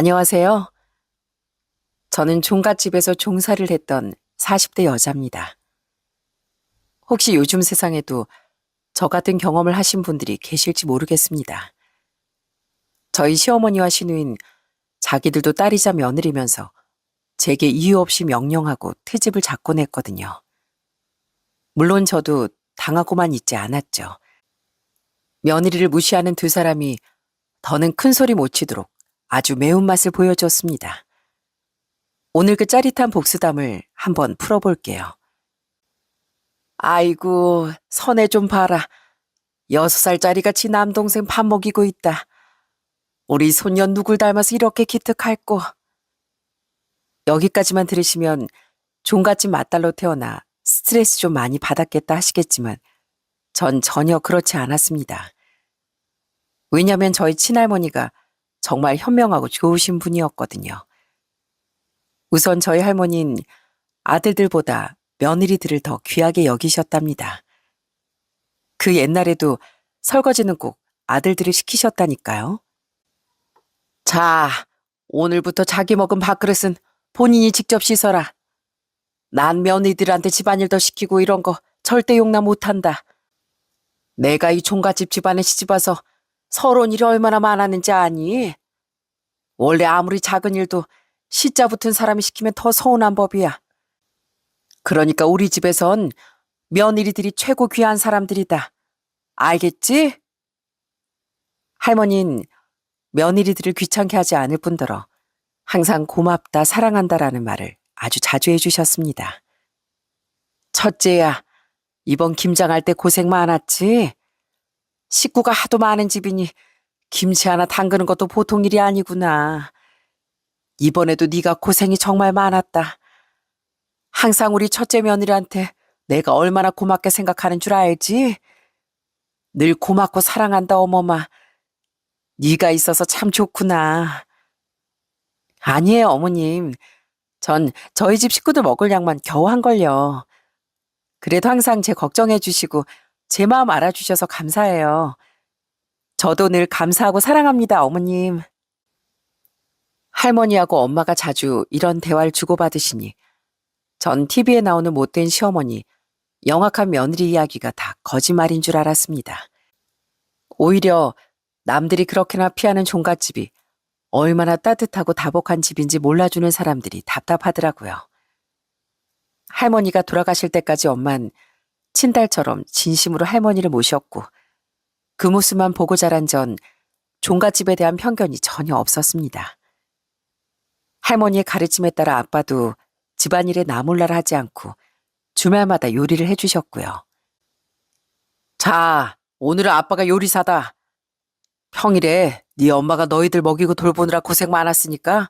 안녕하세요. 저는 종갓집에서 종사를 했던 40대 여자입니다. 혹시 요즘 세상에도 저 같은 경험을 하신 분들이 계실지 모르겠습니다. 저희 시어머니와 시누인 자기들도 딸이자 며느리면서 제게 이유 없이 명령하고 트집을 잡곤 했거든요. 물론 저도 당하고만 있지 않았죠. 며느리를 무시하는 두 사람이 더는 큰 소리 못 치도록 아주 매운맛을 보여줬습니다. 오늘 그 짜릿한 복수담을 한번 풀어볼게요. 아이고, 선애 좀 봐라. 6살짜리가 지 남동생 밥 먹이고 있다. 우리 손녀 누굴 닮아서 이렇게 기특할꼬. 여기까지만 들으시면 종갓집 맏딸로 태어나 스트레스 좀 많이 받았겠다 하시겠지만 전 전혀 그렇지 않았습니다. 왜냐면 저희 친할머니가 정말 현명하고 좋으신 분이었거든요. 우선 저희 할머니는 아들들보다 며느리들을 더 귀하게 여기셨답니다. 그 옛날에도 설거지는 꼭 아들들이 시키셨다니까요. 자, 오늘부터 자기 먹은 밥그릇은 본인이 직접 씻어라. 난 며느리들한테 집안일 더 시키고 이런 거 절대 용납 못한다. 내가 이 종갓집 집안에 시집와서 서러운 일이 얼마나 많았는지 아니? 원래 아무리 작은 일도 시자 붙은 사람이 시키면 더 서운한 법이야. 그러니까 우리 집에선 며느리들이 최고 귀한 사람들이다. 알겠지? 할머니는 며느리들을 귀찮게 하지 않을 뿐더러 항상 고맙다, 사랑한다라는 말을 아주 자주 해주셨습니다. 첫째야, 이번 김장할 때 고생 많았지? 식구가 하도 많은 집이니 김치 하나 담그는 것도 보통 일이 아니구나. 이번에도 네가 고생이 정말 많았다. 항상 우리 첫째 며느리한테 내가 얼마나 고맙게 생각하는 줄 알지? 늘 고맙고 사랑한다 어머마. 네가 있어서 참 좋구나. 아니에요 어머님. 전 저희 집 식구들 먹을 양만 겨우 한걸요. 그래도 항상 제 걱정해 주시고 제 마음 알아주셔서 감사해요. 저도 늘 감사하고 사랑합니다 어머님. 할머니하고 엄마가 자주 이런 대화를 주고받으시니 전 TV에 나오는 못된 시어머니, 영악한 며느리 이야기가 다 거짓말인 줄 알았습니다. 오히려 남들이 그렇게나 피하는 종갓집이 얼마나 따뜻하고 다복한 집인지 몰라주는 사람들이 답답하더라고요. 할머니가 돌아가실 때까지 엄만 친딸처럼 진심으로 할머니를 모셨고 그 모습만 보고 자란 전 종갓집에 대한 편견이 전혀 없었습니다. 할머니의 가르침에 따라 아빠도 집안일에 나몰라라 하지 않고 주말마다 요리를 해주셨고요. 자, 오늘은 아빠가 요리사다. 평일에 네 엄마가 너희들 먹이고 돌보느라 고생 많았으니까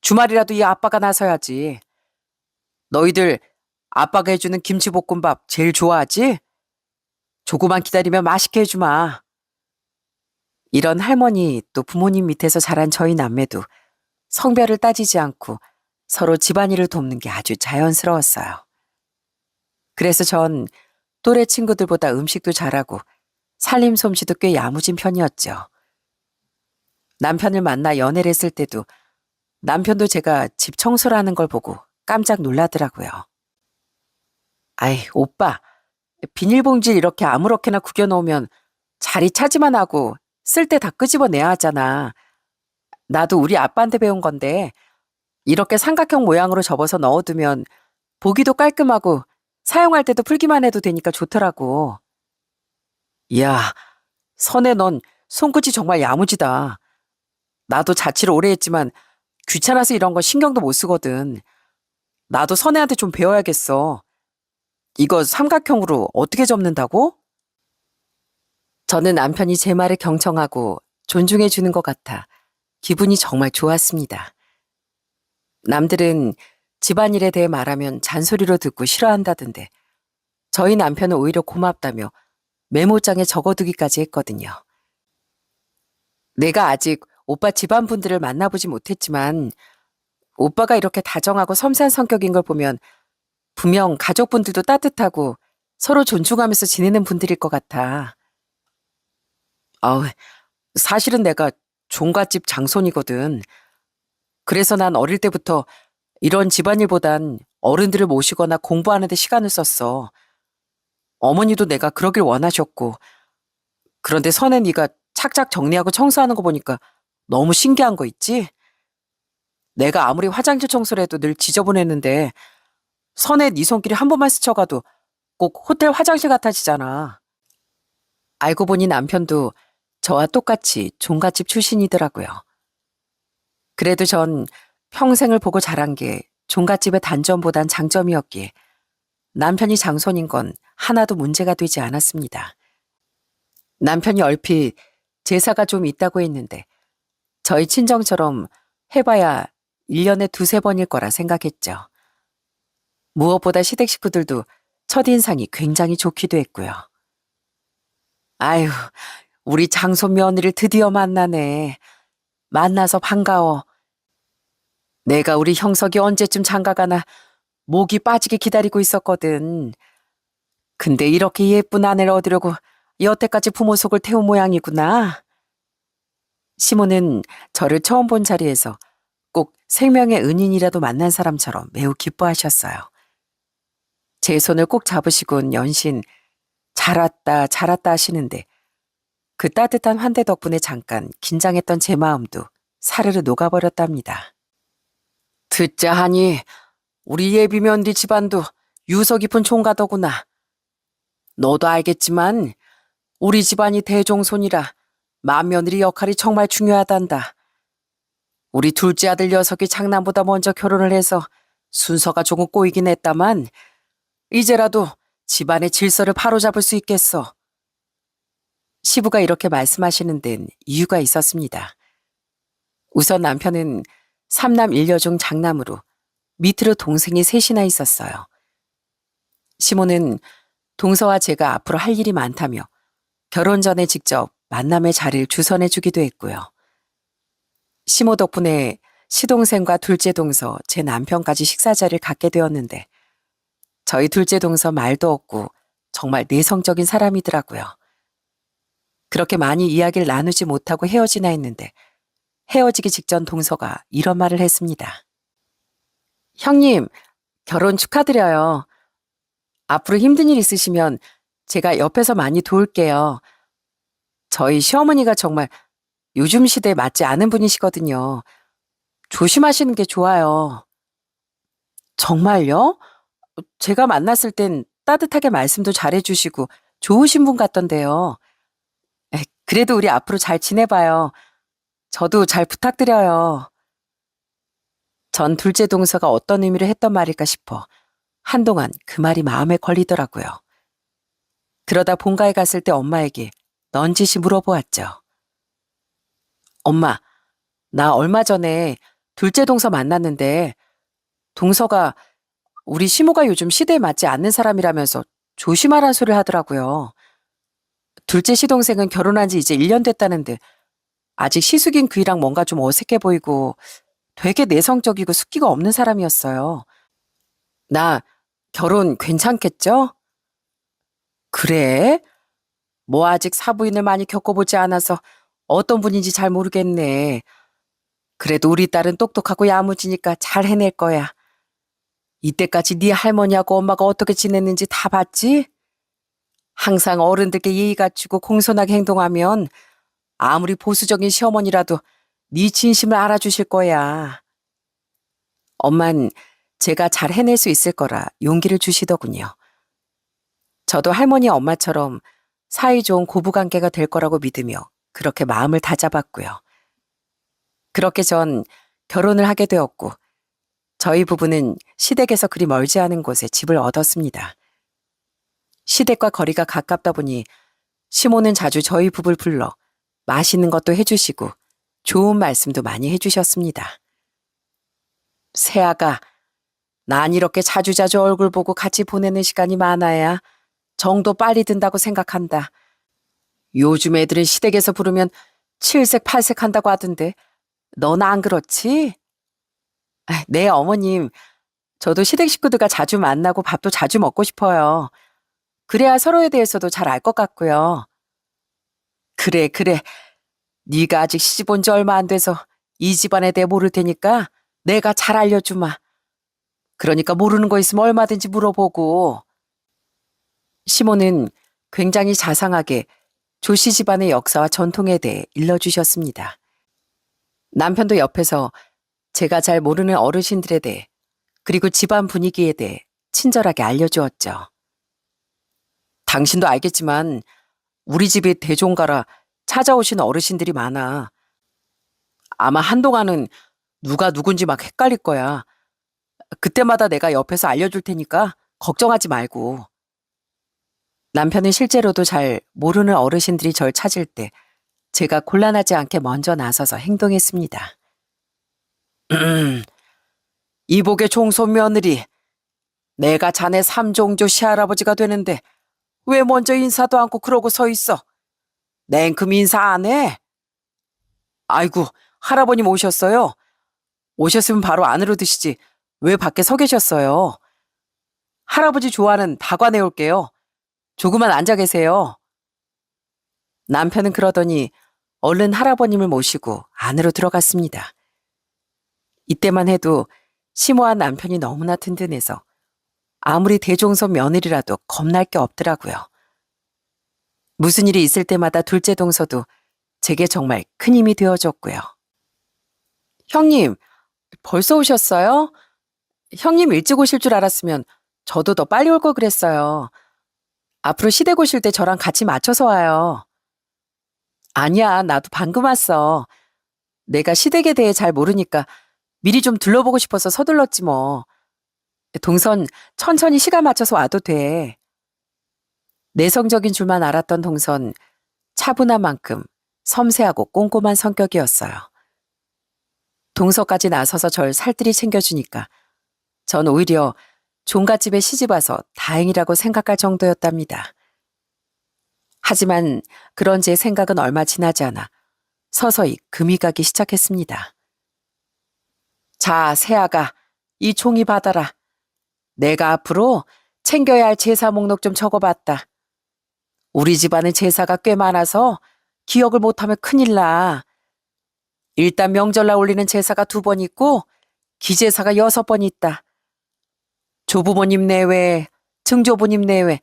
주말이라도 이 아빠가 나서야지. 너희들 아빠가 해주는 김치볶음밥 제일 좋아하지? 조금만 기다리면 맛있게 해주마. 이런 할머니 또 부모님 밑에서 자란 저희 남매도 성별을 따지지 않고 서로 집안일을 돕는 게 아주 자연스러웠어요. 그래서 전 또래 친구들보다 음식도 잘하고 살림 솜씨도 꽤 야무진 편이었죠. 남편을 만나 연애를 했을 때도 남편도 제가 집 청소를 하는 걸 보고 깜짝 놀라더라고요. 아이, 오빠, 비닐봉지를 이렇게 아무렇게나 구겨놓으면 자리 차지만 하고 쓸 때 다 끄집어내야 하잖아. 나도 우리 아빠한테 배운 건데 이렇게 삼각형 모양으로 접어서 넣어두면 보기도 깔끔하고 사용할 때도 풀기만 해도 되니까 좋더라고. 이야, 선혜 넌 손끝이 정말 야무지다. 나도 자취를 오래 했지만 귀찮아서 이런 거 신경도 못 쓰거든. 나도 선혜한테 좀 배워야겠어. 이거 삼각형으로 어떻게 접는다고? 저는 남편이 제 말을 경청하고 존중해 주는 것 같아 기분이 정말 좋았습니다. 남들은 집안일에 대해 말하면 잔소리로 듣고 싫어한다던데 저희 남편은 오히려 고맙다며 메모장에 적어두기까지 했거든요. 내가 아직 오빠 집안 분들을 만나보지 못했지만 오빠가 이렇게 다정하고 섬세한 성격인 걸 보면 분명 가족분들도 따뜻하고 서로 존중하면서 지내는 분들일 것 같아. 사실은 내가 종갓집 장손이거든. 그래서 난 어릴 때부터 이런 집안일보단 어른들을 모시거나 공부하는 데 시간을 썼어. 어머니도 내가 그러길 원하셨고. 그런데 선에 네가 착착 정리하고 청소하는 거 보니까 너무 신기한 거 있지? 내가 아무리 화장실 청소를 해도 늘 지저분했는데 선에 네 손길이 한 번만 스쳐가도 꼭 호텔 화장실 같아지잖아. 알고 보니 남편도 저와 똑같이 종갓집 출신이더라고요. 그래도 전 평생을 보고 자란 게 종갓집의 단점보단 장점이었기에 남편이 장손인 건 하나도 문제가 되지 않았습니다. 남편이 얼핏 제사가 좀 있다고 했는데 저희 친정처럼 해봐야 1년에 두세 번일 거라 생각했죠. 무엇보다 시댁 식구들도 첫인상이 굉장히 좋기도 했고요. 아유, 우리 장손 며느리를 드디어 만나네. 만나서 반가워. 내가 우리 형석이 언제쯤 장가가나 목이 빠지게 기다리고 있었거든. 근데 이렇게 예쁜 아내를 얻으려고 여태까지 부모 속을 태운 모양이구나. 시모는 저를 처음 본 자리에서 꼭 생명의 은인이라도 만난 사람처럼 매우 기뻐하셨어요. 제 손을 꼭 잡으시곤 연신 잘 왔다 잘 왔다 하시는데 그 따뜻한 환대 덕분에 잠깐 긴장했던 제 마음도 사르르 녹아버렸답니다. 듣자 하니 우리 예비 며느리 집안도 유서 깊은 총가더구나. 너도 알겠지만 우리 집안이 대종손이라 맏며느리 역할이 정말 중요하단다. 우리 둘째 아들 녀석이 장남보다 먼저 결혼을 해서 순서가 조금 꼬이긴 했다만 이제라도 집안의 질서를 바로잡을 수 있겠어. 시부가 이렇게 말씀하시는 데는 이유가 있었습니다. 우선 남편은 3남 1녀 중 장남으로 밑으로 동생이 셋이나 있었어요. 시모는 동서와 제가 앞으로 할 일이 많다며 결혼 전에 직접 만남의 자리를 주선해 주기도 했고요. 시모 덕분에 시동생과 둘째 동서, 제 남편까지 식사 자리를 갖게 되었는데 저희 둘째 동서 말도 없고 정말 내성적인 사람이더라고요. 그렇게 많이 이야기를 나누지 못하고 헤어지나 했는데 헤어지기 직전 동서가 이런 말을 했습니다. 형님, 결혼 축하드려요. 앞으로 힘든 일 있으시면 제가 옆에서 많이 도울게요. 저희 시어머니가 정말 요즘 시대에 맞지 않은 분이시거든요. 조심하시는 게 좋아요. 정말요? 제가 만났을 땐 따뜻하게 말씀도 잘해주시고 좋으신 분 같던데요. 그래도 우리 앞으로 잘 지내봐요. 저도 잘 부탁드려요. 전 둘째 동서가 어떤 의미로 했던 말일까 싶어 한동안 그 말이 마음에 걸리더라고요. 그러다 본가에 갔을 때 엄마에게 넌지시 물어보았죠. 엄마, 나 얼마 전에 둘째 동서 만났는데 동서가 우리 시모가 요즘 시대에 맞지 않는 사람이라면서 조심하라는 소리를 하더라고요. 둘째 시동생은 결혼한 지 이제 1년 됐다는데 아직 시숙인 그이랑 뭔가 좀 어색해 보이고 되게 내성적이고 숫기가 없는 사람이었어요. 나 결혼 괜찮겠죠? 그래? 뭐 아직 사부인을 많이 겪어보지 않아서 어떤 분인지 잘 모르겠네. 그래도 우리 딸은 똑똑하고 야무지니까 잘 해낼 거야. 이때까지 네 할머니하고 엄마가 어떻게 지냈는지 다 봤지? 항상 어른들께 예의 갖추고 공손하게 행동하면 아무리 보수적인 시어머니라도 네 진심을 알아주실 거야. 엄만 제가 잘 해낼 수 있을 거라 용기를 주시더군요. 저도 할머니 엄마처럼 사이좋은 고부관계가 될 거라고 믿으며 그렇게 마음을 다잡았고요. 그렇게 전 결혼을 하게 되었고 저희 부부는 시댁에서 그리 멀지 않은 곳에 집을 얻었습니다. 시댁과 거리가 가깝다 보니 시모는 자주 저희 부부를 불러 맛있는 것도 해주시고 좋은 말씀도 많이 해주셨습니다. 새아가, 난 이렇게 자주자주 얼굴 보고 같이 보내는 시간이 많아야 정도 빨리 든다고 생각한다. 요즘 애들은 시댁에서 부르면 칠색 팔색 한다고 하던데 너는 안 그렇지? 네, 어머님. 저도 시댁 식구들과 자주 만나고 밥도 자주 먹고 싶어요. 그래야 서로에 대해서도 잘 알 것 같고요. 그래, 그래. 네가 아직 시집 온 지 얼마 안 돼서 이 집안에 대해 모를 테니까 내가 잘 알려주마. 그러니까 모르는 거 있으면 얼마든지 물어보고. 시모는 굉장히 자상하게 조씨 집안의 역사와 전통에 대해 일러주셨습니다. 남편도 옆에서 제가 잘 모르는 어르신들에 대해 그리고 집안 분위기에 대해 친절하게 알려주었죠. 당신도 알겠지만 우리 집이 대종가라 찾아오신 어르신들이 많아. 아마 한동안은 누가 누군지 막 헷갈릴 거야. 그때마다 내가 옆에서 알려줄 테니까 걱정하지 말고. 남편은 실제로도 잘 모르는 어르신들이 절 찾을 때 제가 곤란하지 않게 먼저 나서서 행동했습니다. 이복의 종손 며느리, 내가 자네 삼종조 시할아버지가 되는데 왜 먼저 인사도 않고 그러고 서 있어? 냉큼 인사 안 해? 아이고, 할아버님 오셨어요? 오셨으면 바로 안으로 드시지. 왜 밖에 서 계셨어요? 할아버지 좋아하는 다과 내올게요. 조금만 앉아 계세요. 남편은 그러더니 얼른 할아버님을 모시고 안으로 들어갔습니다. 이때만 해도 심오한 남편이 너무나 든든해서 아무리 대종손 며느리라도 겁날 게 없더라고요. 무슨 일이 있을 때마다 둘째 동서도 제게 정말 큰 힘이 되어줬고요. 형님, 벌써 오셨어요? 형님 일찍 오실 줄 알았으면 저도 더 빨리 올 걸 그랬어요. 앞으로 시댁 오실 때 저랑 같이 맞춰서 와요. 아니야, 나도 방금 왔어. 내가 시댁에 대해 잘 모르니까 미리 좀 둘러보고 싶어서 서둘렀지 뭐. 동선 천천히 시간 맞춰서 와도 돼. 내성적인 줄만 알았던 동선 차분한 만큼 섬세하고 꼼꼼한 성격이었어요. 동서까지 나서서 절 살뜰히 챙겨주니까 전 오히려 종갓집에 시집와서 다행이라고 생각할 정도였답니다. 하지만 그런 제 생각은 얼마 지나지 않아 서서히 금이 가기 시작했습니다. 자, 새아가 이 종이 받아라. 내가 앞으로 챙겨야 할 제사 목록 좀 적어봤다. 우리 집안은 제사가 꽤 많아서 기억을 못하면 큰일 나. 일단 명절날 올리는 제사가 2번 있고 기제사가 6번 있다. 조부모님 내외, 증조부님 내외,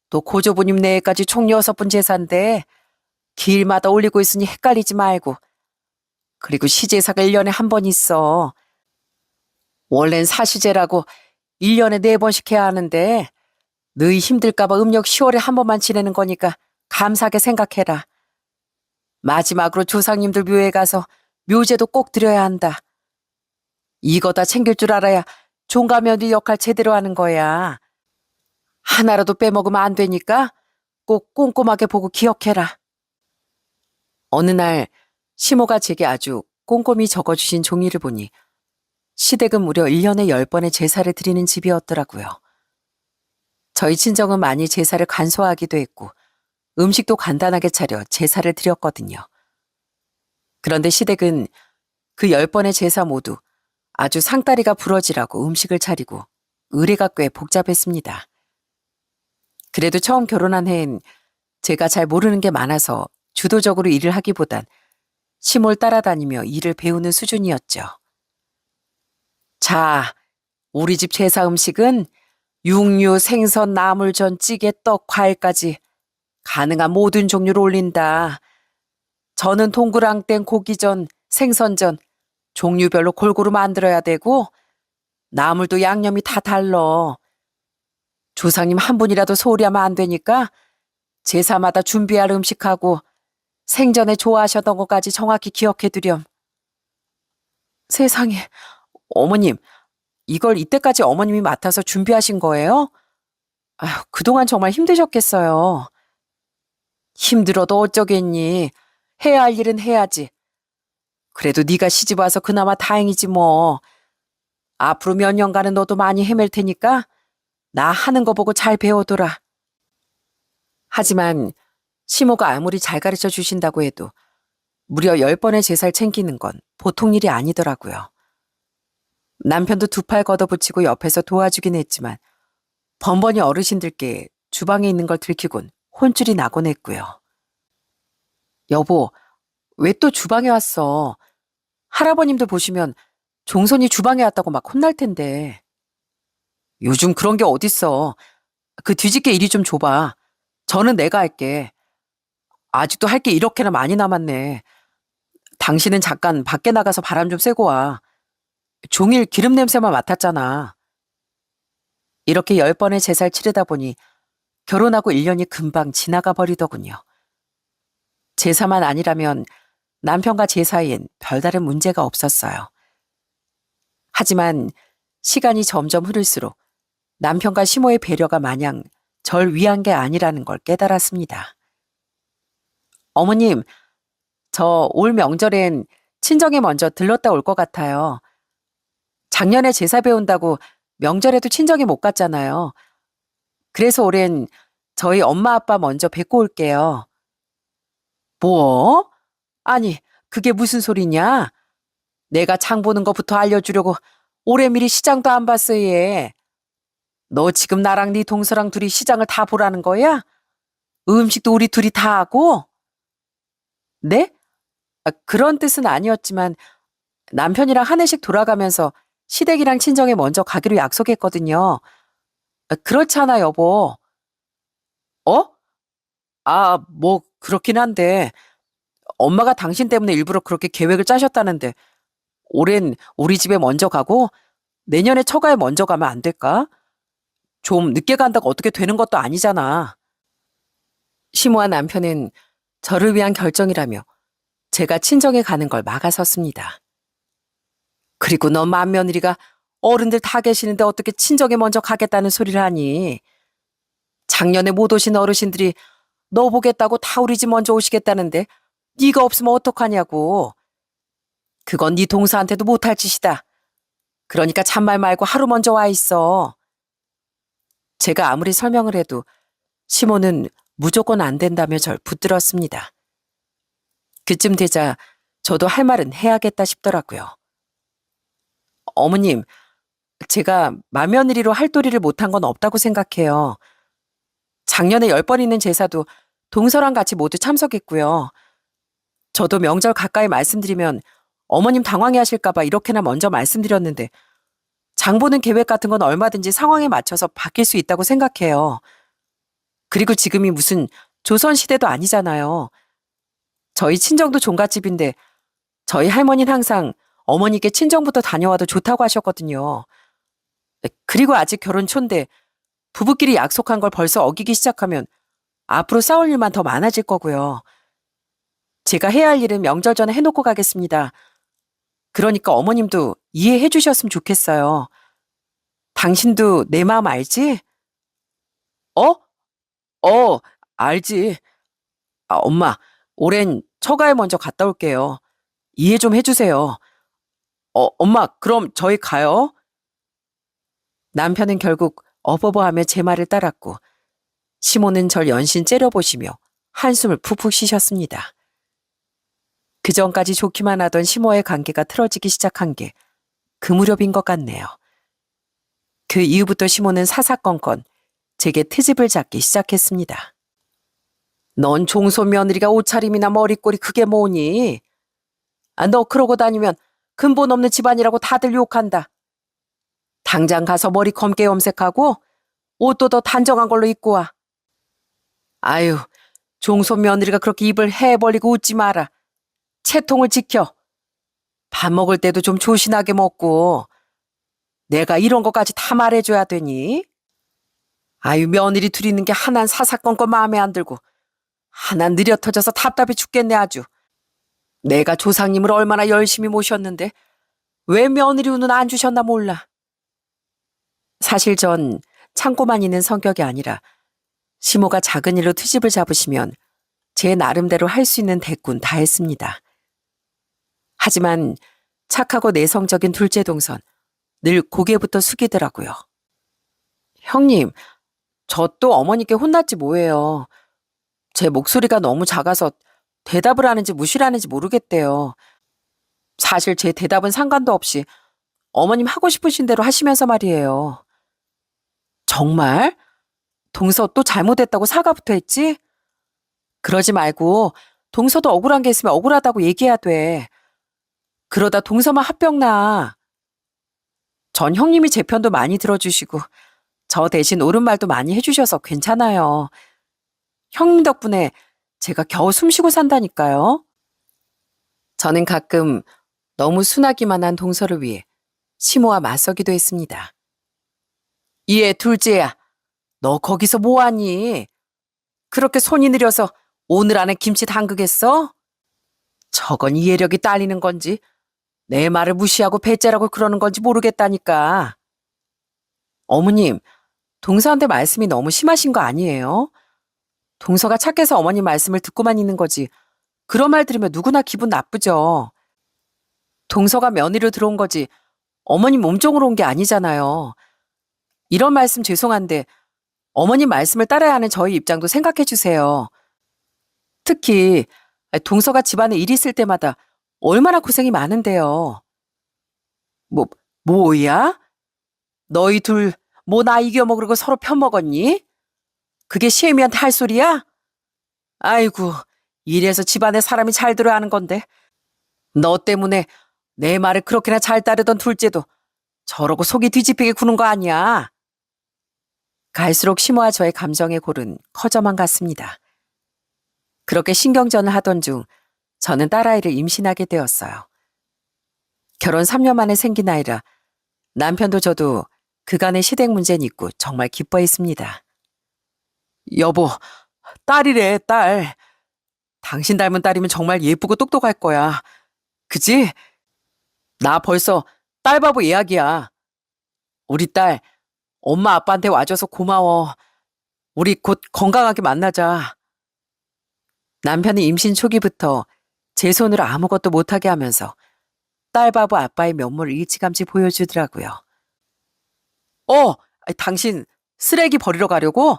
또 고조부님 내외까지 총 6분 제사인데 길마다 올리고 있으니 헷갈리지 말고. 그리고 시제사가 1년에 1번 있어. 원래는 사시제라고 1년에 4번씩 해야 하는데 너희 힘들까봐 음력 10월에 1번만 지내는 거니까 감사하게 생각해라. 마지막으로 조상님들 묘에 가서 묘제도 꼭 드려야 한다. 이거 다 챙길 줄 알아야 종가며느리 역할 제대로 하는 거야. 하나라도 빼먹으면 안 되니까 꼭 꼼꼼하게 보고 기억해라. 어느 날 시모가 제게 아주 꼼꼼히 적어주신 종이를 보니 시댁은 무려 1년에 10번의 제사를 드리는 집이었더라고요. 저희 친정은 많이 제사를 간소화하기도 했고 음식도 간단하게 차려 제사를 드렸거든요. 그런데 시댁은 그 10번의 제사 모두 아주 상다리가 부러지라고 음식을 차리고 의례가 꽤 복잡했습니다. 그래도 처음 결혼한 해엔 제가 잘 모르는 게 많아서 주도적으로 일을 하기보단 시몰 따라다니며 일을 배우는 수준이었죠. 자, 우리 집 제사 음식은 육류, 생선, 나물전, 찌개, 떡, 과일까지 가능한 모든 종류를 올린다. 저는 동그랑땡, 고기전, 생선전, 종류별로 골고루 만들어야 되고 나물도 양념이 다 달러. 조상님 한 분이라도 소홀히 하면 안 되니까 제사마다 준비할 음식하고 생전에 좋아하셨던 것까지 정확히 기억해두렴. 세상에, 어머님, 이걸 이때까지 어머님이 맡아서 준비하신 거예요? 아휴, 그동안 정말 힘드셨겠어요. 힘들어도 어쩌겠니. 해야 할 일은 해야지. 그래도 네가 시집 와서 그나마 다행이지 뭐. 앞으로 몇 년간은 너도 많이 헤맬 테니까 나 하는 거 보고 잘 배워둬라. 하지만 시모가 아무리 잘 가르쳐 주신다고 해도 무려 10번의 제사를 챙기는 건 보통 일이 아니더라고요. 남편도 2팔 걷어붙이고 옆에서 도와주긴 했지만 번번이 어르신들께 주방에 있는 걸 들키곤 혼쭐이 나곤 했고요. 여보, 왜 또 주방에 왔어? 할아버님도 보시면 종손이 주방에 왔다고 막 혼날 텐데. 요즘 그런 게 어딨어. 그 뒤집개 이리 좀 줘봐. 저는 내가 할게. 아직도 할 게 이렇게나 많이 남았네. 당신은 잠깐 밖에 나가서 바람 좀 쐬고 와. 종일 기름 냄새만 맡았잖아. 이렇게 10번의 제사를 치르다 보니 결혼하고 1년이 금방 지나가 버리더군요. 제사만 아니라면 남편과 제 사이엔 별다른 문제가 없었어요. 하지만 시간이 점점 흐를수록 남편과 시모의 배려가 마냥 절 위한 게 아니라는 걸 깨달았습니다. 어머님, 저 올 명절엔 친정에 먼저 들렀다 올 것 같아요. 작년에 제사 배운다고 명절에도 친정에 못 갔잖아요. 그래서 올해는 저희 엄마 아빠 먼저 뵙고 올게요. 뭐? 아니, 그게 무슨 소리냐? 내가 장 보는 것부터 알려주려고 올해 미리 시장도 안 봤어, 얘. 너 지금 나랑 네 동서랑 둘이 시장을 다 보라는 거야? 음식도 우리 둘이 다 하고? 네? 그런 뜻은 아니었지만 남편이랑 한 해씩 돌아가면서 시댁이랑 친정에 먼저 가기로 약속했거든요. 그렇잖아, 여보. 어? 뭐 그렇긴 한데 엄마가 당신 때문에 일부러 그렇게 계획을 짜셨다는데 올해는 우리 집에 먼저 가고 내년에 처가에 먼저 가면 안 될까? 좀 늦게 간다고 어떻게 되는 것도 아니잖아. 시모와 남편은 저를 위한 결정이라며 제가 친정에 가는 걸 막아섰습니다. 그리고 너 맏며느리가 어른들 다 계시는데 어떻게 친정에 먼저 가겠다는 소리를 하니? 작년에 못 오신 어르신들이 너 보겠다고 다 우리 집 먼저 오시겠다는데 네가 없으면 어떡하냐고. 그건 네 동서한테도 못할 짓이다. 그러니까 잔말 말고 하루 먼저 와 있어. 제가 아무리 설명을 해도 시모는 무조건 안 된다며 절 붙들었습니다. 그쯤 되자 저도 할 말은 해야겠다 싶더라고요. 어머님, 제가 맏며느리로 할도리를 못한 건 없다고 생각해요. 작년에 10번 있는 제사도 동서랑 같이 모두 참석했고요. 저도 명절 가까이 말씀드리면 어머님 당황해 하실까봐 이렇게나 먼저 말씀드렸는데 장 보는 계획 같은 건 얼마든지 상황에 맞춰서 바뀔 수 있다고 생각해요. 그리고 지금이 무슨 조선시대도 아니잖아요. 저희 친정도 종갓집인데 저희 할머니는 항상 어머니께 친정부터 다녀와도 좋다고 하셨거든요. 그리고 아직 결혼 초인데 부부끼리 약속한 걸 벌써 어기기 시작하면 앞으로 싸울 일만 더 많아질 거고요. 제가 해야 할 일은 명절 전에 해놓고 가겠습니다. 그러니까 어머님도 이해해 주셨으면 좋겠어요. 당신도 내 마음 알지? 어? 알지. 엄마, 올해는 처가에 먼저 갔다 올게요. 이해 좀 해주세요. 엄마, 그럼 저희 가요? 남편은 결국 어버버하며 제 말을 따랐고 시모는 절 연신 째려보시며 한숨을 푹푹 쉬셨습니다. 그전까지 좋기만 하던 시모의 관계가 틀어지기 시작한 게 그 무렵인 것 같네요. 그 이후부터 시모는 사사건건 제게 트집을 잡기 시작했습니다. 넌 종손 며느리가 옷차림이나 머리꼴이 그게 뭐니? 너 그러고 다니면 근본 없는 집안이라고 다들 욕한다. 당장 가서 머리 검게 염색하고 옷도 더 단정한 걸로 입고 와. 아유, 종손 며느리가 그렇게 입을 해 벌리고 웃지 마라. 채통을 지켜. 밥 먹을 때도 좀 조신하게 먹고. 내가 이런 것까지 다 말해줘야 되니? 아유, 며느리 둘이 있는 게 하나는 사사건건 마음에 안 들고 하나는 느려 터져서 답답해 죽겠네 아주. 내가 조상님을 얼마나 열심히 모셨는데 왜 며느리 운은 안 주셨나 몰라. 사실 전 참고만 있는 성격이 아니라 시모가 작은 일로 트집을 잡으시면 제 나름대로 할 수 있는 대꾼 다 했습니다. 하지만 착하고 내성적인 둘째 동선 늘 고개부터 숙이더라고요. 형님, 저 또 어머니께 혼났지 뭐예요. 제 목소리가 너무 작아서 대답을 하는지 무시를 하는지 모르겠대요. 사실 제 대답은 상관도 없이 어머님 하고 싶으신 대로 하시면서 말이에요. 정말? 동서 또 잘못했다고 사과부터 했지? 그러지 말고 동서도 억울한 게 있으면 억울하다고 얘기해야 돼. 그러다 동서만 화병 나. 전 형님이 제 편도 많이 들어주시고 저 대신 옳은 말도 많이 해주셔서 괜찮아요. 형님 덕분에 제가 겨우 숨쉬고 산다니까요. 저는 가끔 너무 순하기만 한 동서를 위해 시모와 맞서기도 했습니다. 얘 둘째야, 너 거기서 뭐하니? 그렇게 손이 느려서 오늘 안에 김치 담그겠어? 저건 이해력이 딸리는 건지 내 말을 무시하고 배째라고 그러는 건지 모르겠다니까. 어머님, 동서한테 말씀이 너무 심하신 거 아니에요? 동서가 착해서 어머님 말씀을 듣고만 있는 거지. 그런 말 들으면 누구나 기분 나쁘죠. 동서가 며느리로 들어온 거지 어머님 몸종으로 온 게 아니잖아요. 이런 말씀 죄송한데 어머님 말씀을 따라야 하는 저희 입장도 생각해 주세요. 특히 동서가 집안에 일 있을 때마다 얼마나 고생이 많은데요. 뭐, 뭐야? 너희 둘, 뭐 나 이겨먹으려고 서로 편먹었니? 그게 시애미한테 할 소리야? 아이고, 이래서 집안에 사람이 잘 들어야 하는 건데. 너 때문에 내 말을 그렇게나 잘 따르던 둘째도 저러고 속이 뒤집히게 구는 거 아니야? 갈수록 시모와 저의 감정의 골은 커져만 갔습니다. 그렇게 신경전을 하던 중 저는 딸아이를 임신하게 되었어요. 결혼 3년 만에 생긴 아이라 남편도 저도 그간의 시댁 문제는 있고 정말 기뻐했습니다. 여보, 딸이래, 딸. 당신 닮은 딸이면 정말 예쁘고 똑똑할 거야. 그지? 나 벌써 딸바보 예약이야. 우리 딸, 엄마 아빠한테 와줘서 고마워. 우리 곧 건강하게 만나자. 남편이 임신 초기부터 제 손으로 아무것도 못하게 하면서 딸바보 아빠의 면모를 일찌감치 보여주더라고요. 당신 쓰레기 버리러 가려고?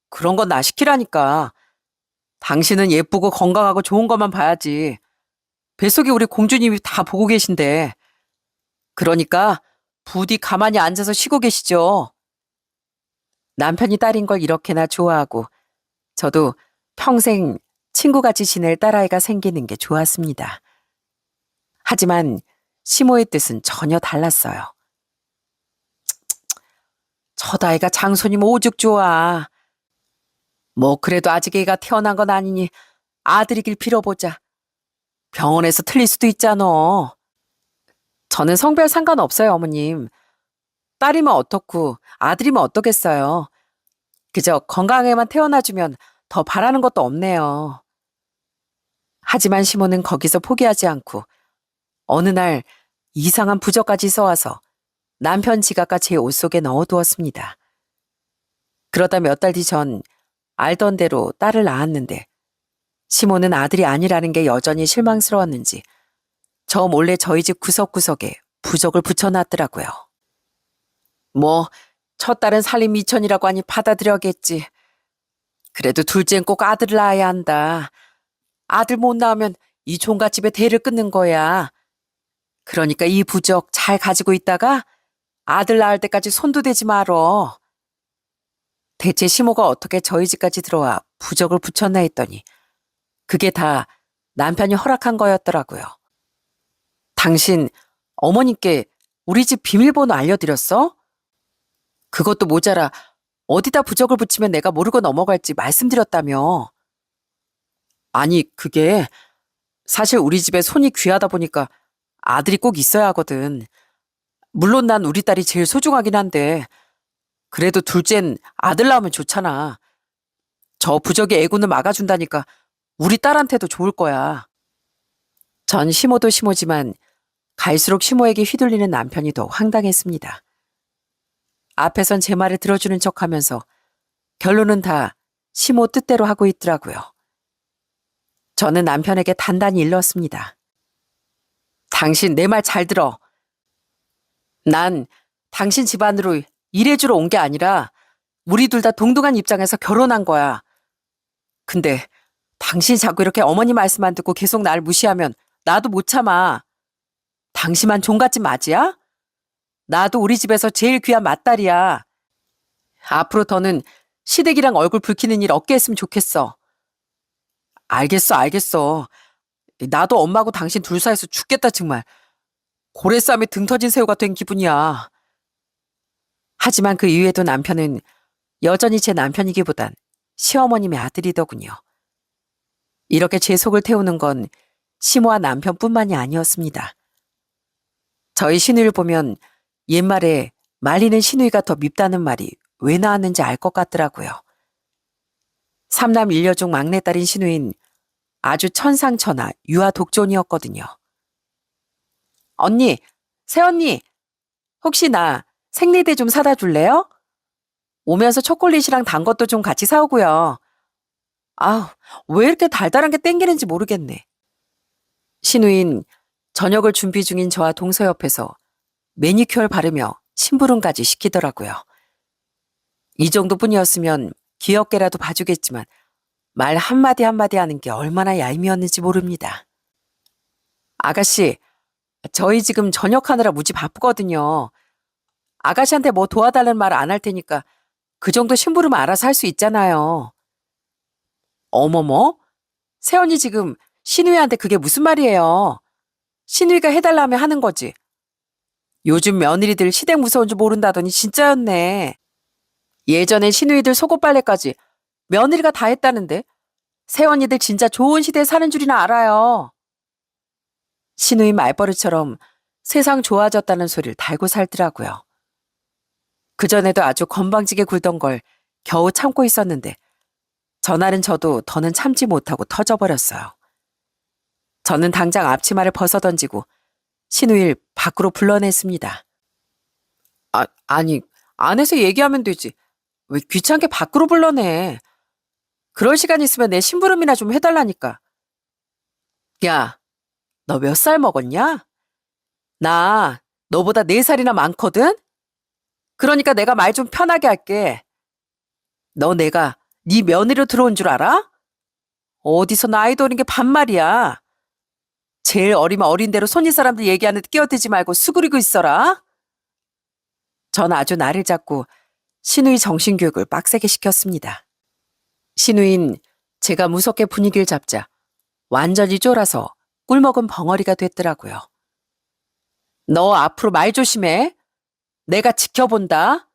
그런 건 나 시키라니까. 당신은 예쁘고 건강하고 좋은 것만 봐야지. 뱃속에 우리 공주님이 다 보고 계신데. 그러니까 부디 가만히 앉아서 쉬고 계시죠. 남편이 딸인 걸 이렇게나 좋아하고 저도 평생 친구같이 지낼 딸아이가 생기는 게 좋았습니다. 하지만 시모의 뜻은 전혀 달랐어요. 저다이가 장손이면 오죽 좋아. 뭐 그래도 아직 애가 태어난 건 아니니 아들이길 빌어보자. 병원에서 틀릴 수도 있잖아. 저는 성별 상관없어요, 어머님. 딸이면 어떻고 아들이면 어떠겠어요. 그저 건강하게만 태어나주면 더 바라는 것도 없네요. 하지만 시모는 거기서 포기하지 않고 어느 날 이상한 부적까지 써와서 남편 지갑과 제 옷 속에 넣어두었습니다. 그러다 몇 달 뒤 전 알던 대로 딸을 낳았는데 시모는 아들이 아니라는 게 여전히 실망스러웠는지 저 몰래 저희 집 구석구석에 부적을 붙여놨더라고요. 뭐 첫 딸은 살림 미천이라고 하니 받아들여겠지. 그래도 둘째는 꼭 아들을 낳아야 한다. 아들 못 낳으면 이 종갓집에 대를 끊는 거야. 그러니까 이 부적 잘 가지고 있다가 아들 낳을 때까지 손도 대지 말어. 대체 시모가 어떻게 저희 집까지 들어와 부적을 붙였나 했더니 그게 다 남편이 허락한 거였더라고요. 당신 어머님께 우리 집 비밀번호 알려드렸어? 그것도 모자라 어디다 부적을 붙이면 내가 모르고 넘어갈지 말씀드렸다며. 아니 그게 사실 우리 집에 손이 귀하다 보니까 아들이 꼭 있어야 하거든. 물론 난 우리 딸이 제일 소중하긴 한데 그래도 둘째는 아들 낳으면 좋잖아. 저 부적의 애군을 막아준다니까 우리 딸한테도 좋을 거야. 전 시모도 시모지만 갈수록 시모에게 휘둘리는 남편이 더 황당했습니다. 앞에선 제 말을 들어주는 척하면서 결론은 다 시모 뜻대로 하고 있더라고요. 저는 남편에게 단단히 일렀습니다. 당신 내 말 잘 들어. 난 당신 집안으로 일해주러 온 게 아니라 우리 둘 다 동등한 입장에서 결혼한 거야. 근데 당신이 자꾸 이렇게 어머니 말씀 안 듣고 계속 날 무시하면 나도 못 참아. 당신만 종갓집 맞이야? 나도 우리 집에서 제일 귀한 맏딸이야. 앞으로 더는 시댁이랑 얼굴 붉히는 일 없게 했으면 좋겠어. 알겠어. 나도 엄마하고 당신 둘 사이에서 죽겠다 정말. 고래싸움에 등 터진 새우가 된 기분이야. 하지만 그 이후에도 남편은 여전히 제 남편이기보단 시어머님의 아들이더군요. 이렇게 제 속을 태우는 건 시모와 남편뿐만이 아니었습니다. 저희 시누이를 보면 옛말에 말리는 시누이가 더 밉다는 말이 왜 나왔는지 알 것 같더라고요. 삼남 일녀 중 막내딸인 시누이는 아주 천상천하 유아 독존이었거든요. 언니, 새언니, 혹시 나 생리대 좀 사다 줄래요? 오면서 초콜릿이랑 단 것도 좀 같이 사오고요. 아우, 왜 이렇게 달달한 게 땡기는지 모르겠네. 시누인 저녁을 준비 중인 저와 동서 옆에서 매니큐어를 바르며 심부름까지 시키더라고요. 이 정도뿐이었으면 귀엽게라도 봐주겠지만 말 한마디 한마디 하는 게 얼마나 얄미웠는지 모릅니다. 아가씨, 저희 지금 저녁하느라 무지 바쁘거든요. 아가씨한테 뭐 도와달라는 말 안 할 테니까 그 정도 심부름은 알아서 할 수 있잖아요. 어머머? 새언니 지금 시누이한테 그게 무슨 말이에요? 시누이가 해달라면 하는 거지. 요즘 며느리들 시댁 무서운 줄 모른다더니 진짜였네. 예전엔 시누이들 속옷 빨래까지 며느리가 다 했다는데 새언니들 진짜 좋은 시대에 사는 줄이나 알아요. 시누이 말버릇처럼 세상 좋아졌다는 소리를 달고 살더라고요. 그전에도 아주 건방지게 굴던 걸 겨우 참고 있었는데 전날은 저도 더는 참지 못하고 터져버렸어요. 저는 당장 앞치마를 벗어던지고 시누이를 밖으로 불러냈습니다. 아니, 안에서 얘기하면 되지. 왜 귀찮게 밖으로 불러내. 그럴 시간 있으면 내 심부름이나 좀 해달라니까. 야, 너 몇 살 먹었냐? 나 너보다 4살이나 많거든? 그러니까 내가 말 좀 편하게 할게. 너 내가 네 며느리로 들어온 줄 알아? 어디서 나이도 어린 게 반말이야. 제일 어리면 어린 대로 손님 사람들 얘기하는데 끼어들지 말고 수그리고 있어라. 전 아주 나를 잡고 시누이 정신교육을 빡세게 시켰습니다. 시누인 제가 무섭게 분위기를 잡자 완전히 쫄아서 꿀먹은 벙어리가 됐더라고요. 너 앞으로 말 조심해. 내가 지켜본다.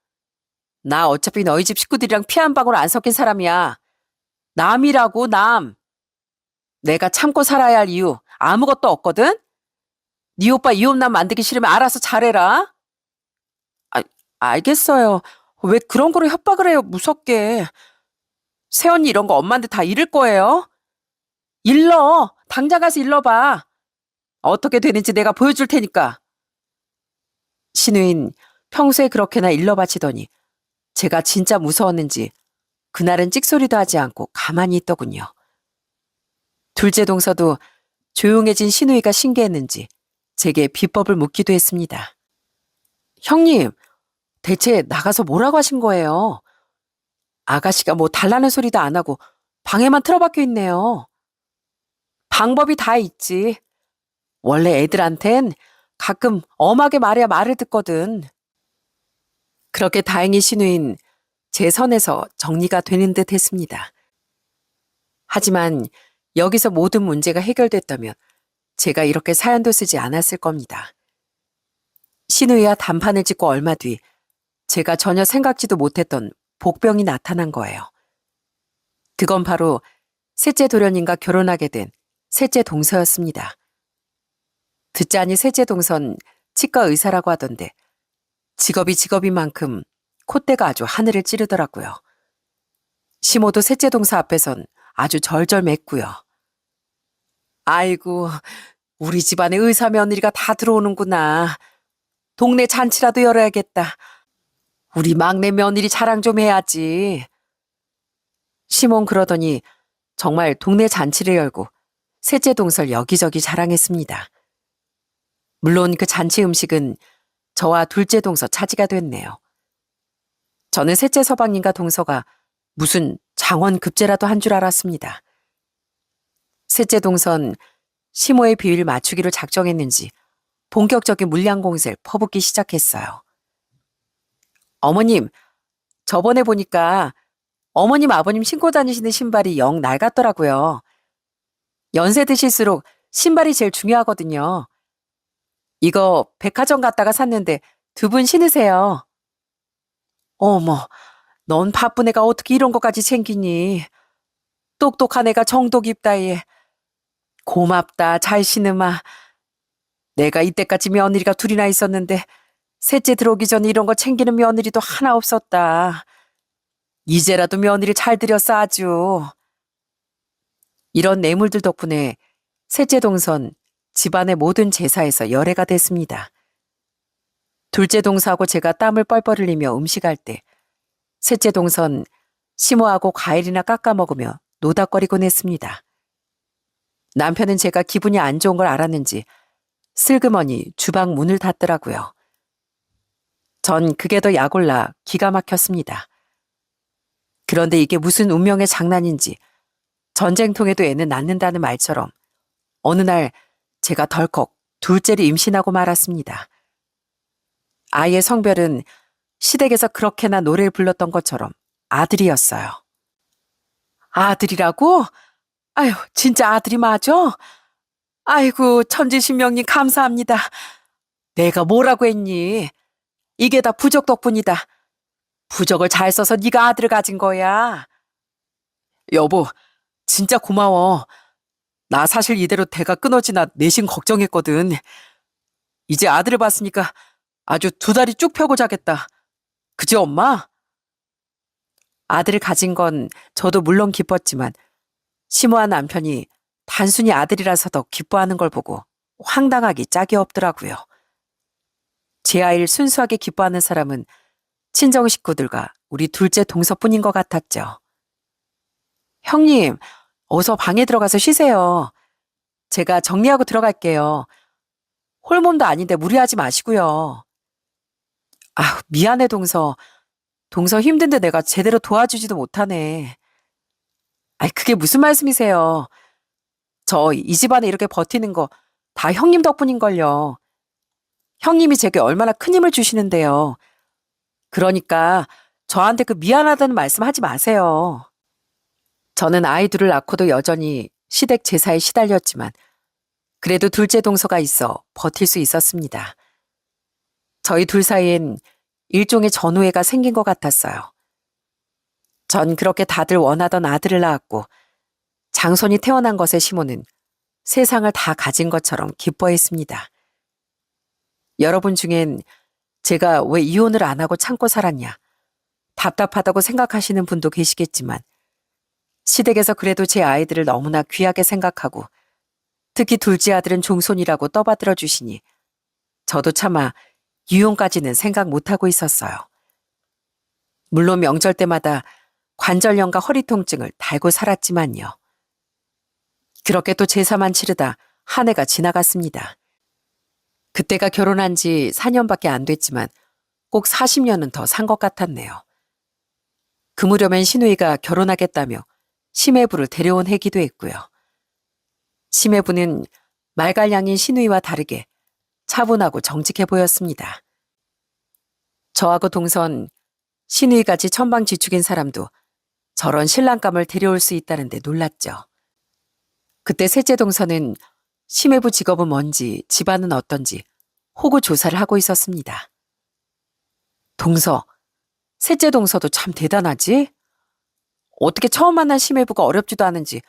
나 어차피 너희 집 식구들이랑 피 한 방울 안 섞인 사람이야. 남이라고 남. 내가 참고 살아야 할 이유 아무것도 없거든? 네 오빠 이혼남 만들기 싫으면 알아서 잘해라. 알겠어요. 왜 그런 거로 협박을 해요, 무섭게. 새언니 이런 거 엄마한테 다 잃을 거예요. 일러. 당장 가서 일러봐. 어떻게 되는지 내가 보여줄 테니까. 시누인 평소에 그렇게나 일러바치더니 제가 진짜 무서웠는지 그날은 찍소리도 하지 않고 가만히 있더군요. 둘째 동서도 조용해진 시누이가 신기했는지 제게 비법을 묻기도 했습니다. 형님, 대체 나가서 뭐라고 하신 거예요? 아가씨가 뭐 달라는 소리도 안 하고 방에만 틀어박혀 있네요. 방법이 다 있지. 원래 애들한텐 가끔 엄하게 말해야 말을 듣거든. 그렇게 다행히 시누인 제 선에서 정리가 되는 듯 했습니다. 하지만 여기서 모든 문제가 해결됐다면 제가 이렇게 사연도 쓰지 않았을 겁니다. 시누이와 단판을 짓고 얼마 뒤 제가 전혀 생각지도 못했던 복병이 나타난 거예요. 그건 바로 셋째 도련님과 결혼하게 된 셋째 동서였습니다. 듣자니 셋째 동선 치과 의사라고 하던데 직업이 직업인 만큼 콧대가 아주 하늘을 찌르더라고요. 시모도 셋째 동서 앞에선 아주 절절맸고요. 아이고, 우리 집안에 의사 며느리가 다 들어오는구나. 동네 잔치라도 열어야겠다. 우리 막내 며느리 자랑 좀 해야지. 시몬 그러더니 정말 동네 잔치를 열고 셋째 동서를 여기저기 자랑했습니다. 물론 그 잔치 음식은 저와 둘째 동서 차지가 됐네요. 저는 셋째 서방님과 동서가 무슨 장원급제라도 한 줄 알았습니다. 셋째 동선 시모의 비위를 맞추기로 작정했는지 본격적인 물량 공세를 퍼붓기 시작했어요. 어머님, 저번에 보니까 어머님 아버님 신고 다니시는 신발이 영 낡았더라고요. 연세 드실수록 신발이 제일 중요하거든요. 이거 백화점 갔다가 샀는데 두 분 신으세요. 어머, 넌 바쁜 애가 어떻게 이런 것까지 챙기니? 똑똑한 애가 정도 깊다예. 고맙다, 잘 신음아. 내가 이때까지 며느리가 둘이나 있었는데 셋째 들어오기 전에 이런 거 챙기는 며느리도 하나 없었다. 이제라도 며느리 잘 들였어 아주. 이런 뇌물들 덕분에 셋째 동선 집안의 모든 제사에서 열애가 됐습니다. 둘째 동서하고 제가 땀을 뻘뻘 흘리며 음식할 때 셋째 동선 시모하고 과일이나 깎아 먹으며 노닥거리곤 했습니다. 남편은 제가 기분이 안 좋은 걸 알았는지 슬그머니 주방 문을 닫더라고요. 전 그게 더 약올라 기가 막혔습니다. 그런데 이게 무슨 운명의 장난인지 전쟁통에도 애는 낳는다는 말처럼 어느 날 제가 덜컥 둘째를 임신하고 말았습니다. 아이의 성별은 시댁에서 그렇게나 노래를 불렀던 것처럼 아들이었어요. 아들이라고? 아유, 진짜 아들이 맞아? 아이고, 천지신명님 감사합니다. 내가 뭐라고 했니? 이게 다 부적 덕분이다. 부적을 잘 써서 네가 아들을 가진 거야. 여보, 진짜 고마워. 나 사실 이대로 대가 끊어지나 내심 걱정했거든. 이제 아들을 봤으니까 아주 두 다리 쭉 펴고 자겠다. 그지 엄마? 아들을 가진 건 저도 물론 기뻤지만 심오한 남편이 단순히 아들이라서 더 기뻐하는 걸 보고 황당하기 짝이 없더라고요. 제 아이를 순수하게 기뻐하는 사람은 친정 식구들과 우리 둘째 동서뿐인 것 같았죠. 형님, 어서 방에 들어가서 쉬세요. 제가 정리하고 들어갈게요. 홀몸도 아닌데 무리하지 마시고요. 아, 미안해 동서. 동서 힘든데 내가 제대로 도와주지도 못하네. 아이, 그게 무슨 말씀이세요? 저 이 집안에 이렇게 버티는 거 다 형님 덕분인걸요. 형님이 제게 얼마나 큰 힘을 주시는데요. 그러니까 저한테 그 미안하다는 말씀 하지 마세요. 저는 아이 둘을 낳고도 여전히 시댁 제사에 시달렸지만 그래도 둘째 동서가 있어 버틸 수 있었습니다. 저희 둘 사이엔 일종의 전우애가 생긴 것 같았어요. 전 그렇게 다들 원하던 아들을 낳았고 장손이 태어난 것에 시모는 세상을 다 가진 것처럼 기뻐했습니다. 여러분 중엔 제가 왜 이혼을 안 하고 참고 살았냐, 답답하다고 생각하시는 분도 계시겠지만 시댁에서 그래도 제 아이들을 너무나 귀하게 생각하고 특히 둘째 아들은 종손이라고 떠받들어 주시니 저도 차마 이혼까지는 생각 못하고 있었어요. 물론 명절 때마다 관절염과 허리 통증을 달고 살았지만요. 그렇게 또 제사만 치르다 한 해가 지나갔습니다. 그때가 결혼한 지 4년밖에 안 됐지만 꼭 40년은 더 산 것 같았네요. 그 무렵엔 시누이가 결혼하겠다며 심해부를 데려온 해기도 했고요. 심해부는 말갈량인 시누이와 다르게 차분하고 정직해 보였습니다. 저하고 동선 시누이같이 천방지축인 사람도 저런 신랑감을 데려올 수 있다는데 놀랐죠. 그때 셋째 동서는 심해부 직업은 뭔지 집안은 어떤지 호구 조사를 하고 있었습니다. 동서, 셋째 동서도 참 대단하지? 어떻게 처음 만난 심해부가 어렵지도 않은지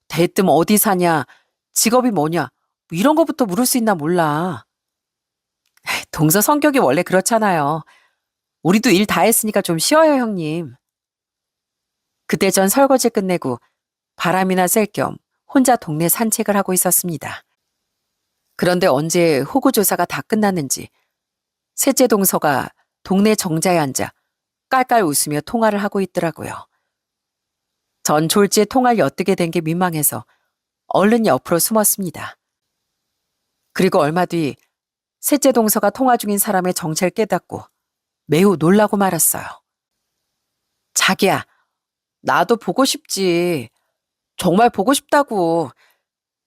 대뜸 어디 사냐, 직업이 뭐냐 뭐 이런 거부터 물을 수 있나 몰라. 동서 성격이 원래 그렇잖아요. 우리도 일 다 했으니까 좀 쉬어요 형님. 그때 전 설거지 끝내고 바람이나 쐴 겸 혼자 동네 산책을 하고 있었습니다. 그런데 언제 호구조사가 다 끝났는지 셋째 동서가 동네 정자에 앉아 깔깔 웃으며 통화를 하고 있더라고요. 전 졸지에 통화를 엿듣게 된 게 민망해서 얼른 옆으로 숨었습니다. 그리고 얼마 뒤 셋째 동서가 통화 중인 사람의 정체를 깨닫고 매우 놀라고 말았어요. 자기야, 나도 보고 싶지. 정말 보고 싶다고.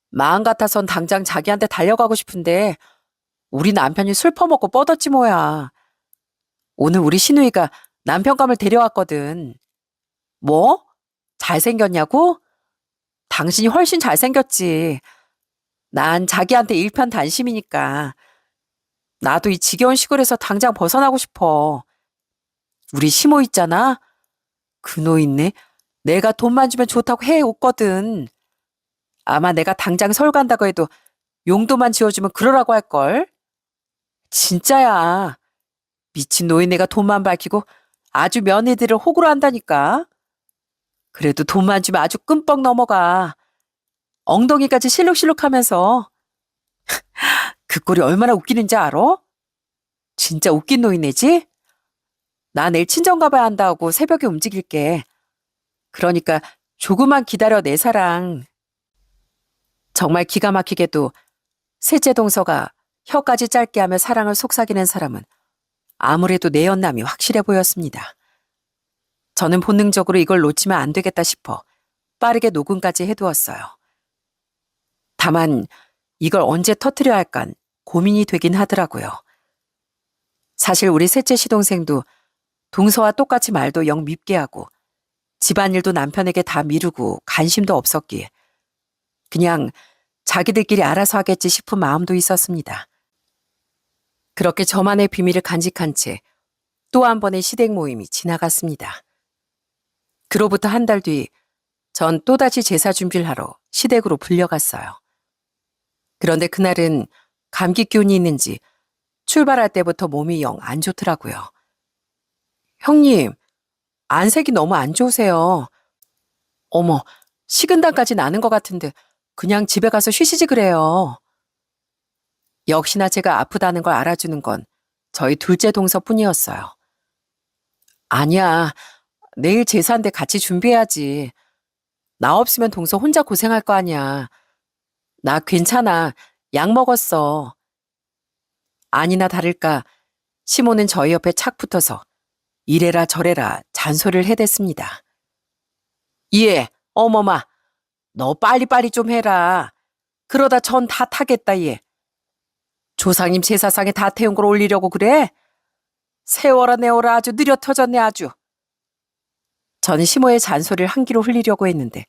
마음 같아선 당장 자기한테 달려가고 싶은데 우리 남편이 술 퍼먹고 뻗었지 뭐야. 오늘 우리 시누이가 남편감을 데려왔거든. 뭐? 잘생겼냐고? 당신이 훨씬 잘생겼지. 난 자기한테 일편단심이니까. 나도 이 지겨운 시골에서 당장 벗어나고 싶어. 우리 시모 있잖아. 그 노인네 내가 돈만 주면 좋다고 해 웃거든. 아마 내가 당장 서울 간다고 해도 용돈만 지어주면 그러라고 할걸. 진짜야. 미친 노인네가 돈만 밝히고 아주 며느리들을 호구로 한다니까. 그래도 돈만 주면 아주 끔뻑 넘어가. 엉덩이까지 실룩실룩하면서. 그 꼴이 얼마나 웃기는지 알아? 진짜 웃긴 노인네지? 나 내일 친정 가봐야 한다고 새벽에 움직일게. 그러니까 조금만 기다려 내 사랑. 정말 기가 막히게도 셋째 동서가 혀까지 짧게 하며 사랑을 속삭이는 사람은 아무래도 내 연남이 확실해 보였습니다. 저는 본능적으로 이걸 놓치면 안 되겠다 싶어 빠르게 녹음까지 해두었어요. 다만 이걸 언제 터뜨려야 할깐 고민이 되긴 하더라고요. 사실 우리 셋째 시동생도 동서와 똑같이 말도 영 밉게 하고 집안일도 남편에게 다 미루고 관심도 없었기에 그냥 자기들끼리 알아서 하겠지 싶은 마음도 있었습니다. 그렇게 저만의 비밀을 간직한 채 또 한 번의 시댁 모임이 지나갔습니다. 그로부터 한 달 뒤 전 또다시 제사 준비를 하러 시댁으로 불려갔어요. 그런데 그날은 감기 기운이 있는지 출발할 때부터 몸이 영 안 좋더라고요. 형님, 안색이 너무 안 좋으세요. 어머, 식은땀까지 나는 것 같은데 그냥 집에 가서 쉬시지 그래요. 역시나 제가 아프다는 걸 알아주는 건 저희 둘째 동서뿐이었어요. 아니야, 내일 제사인데 같이 준비해야지. 나 없으면 동서 혼자 고생할 거 아니야. 나 괜찮아. 약 먹었어. 아니나 다를까 시모는 저희 옆에 착 붙어서 이래라 저래라 잔소리를 해댔습니다. 얘, 어머마, 너 빨리빨리 좀 해라. 그러다 전 다 타겠다 얘. 조상님 제사상에 다 태운 걸 올리려고 그래? 세워라 내워라 아주 느려 터졌네 아주. 저는 시모의 잔소리를 한 귀로 흘리려고 했는데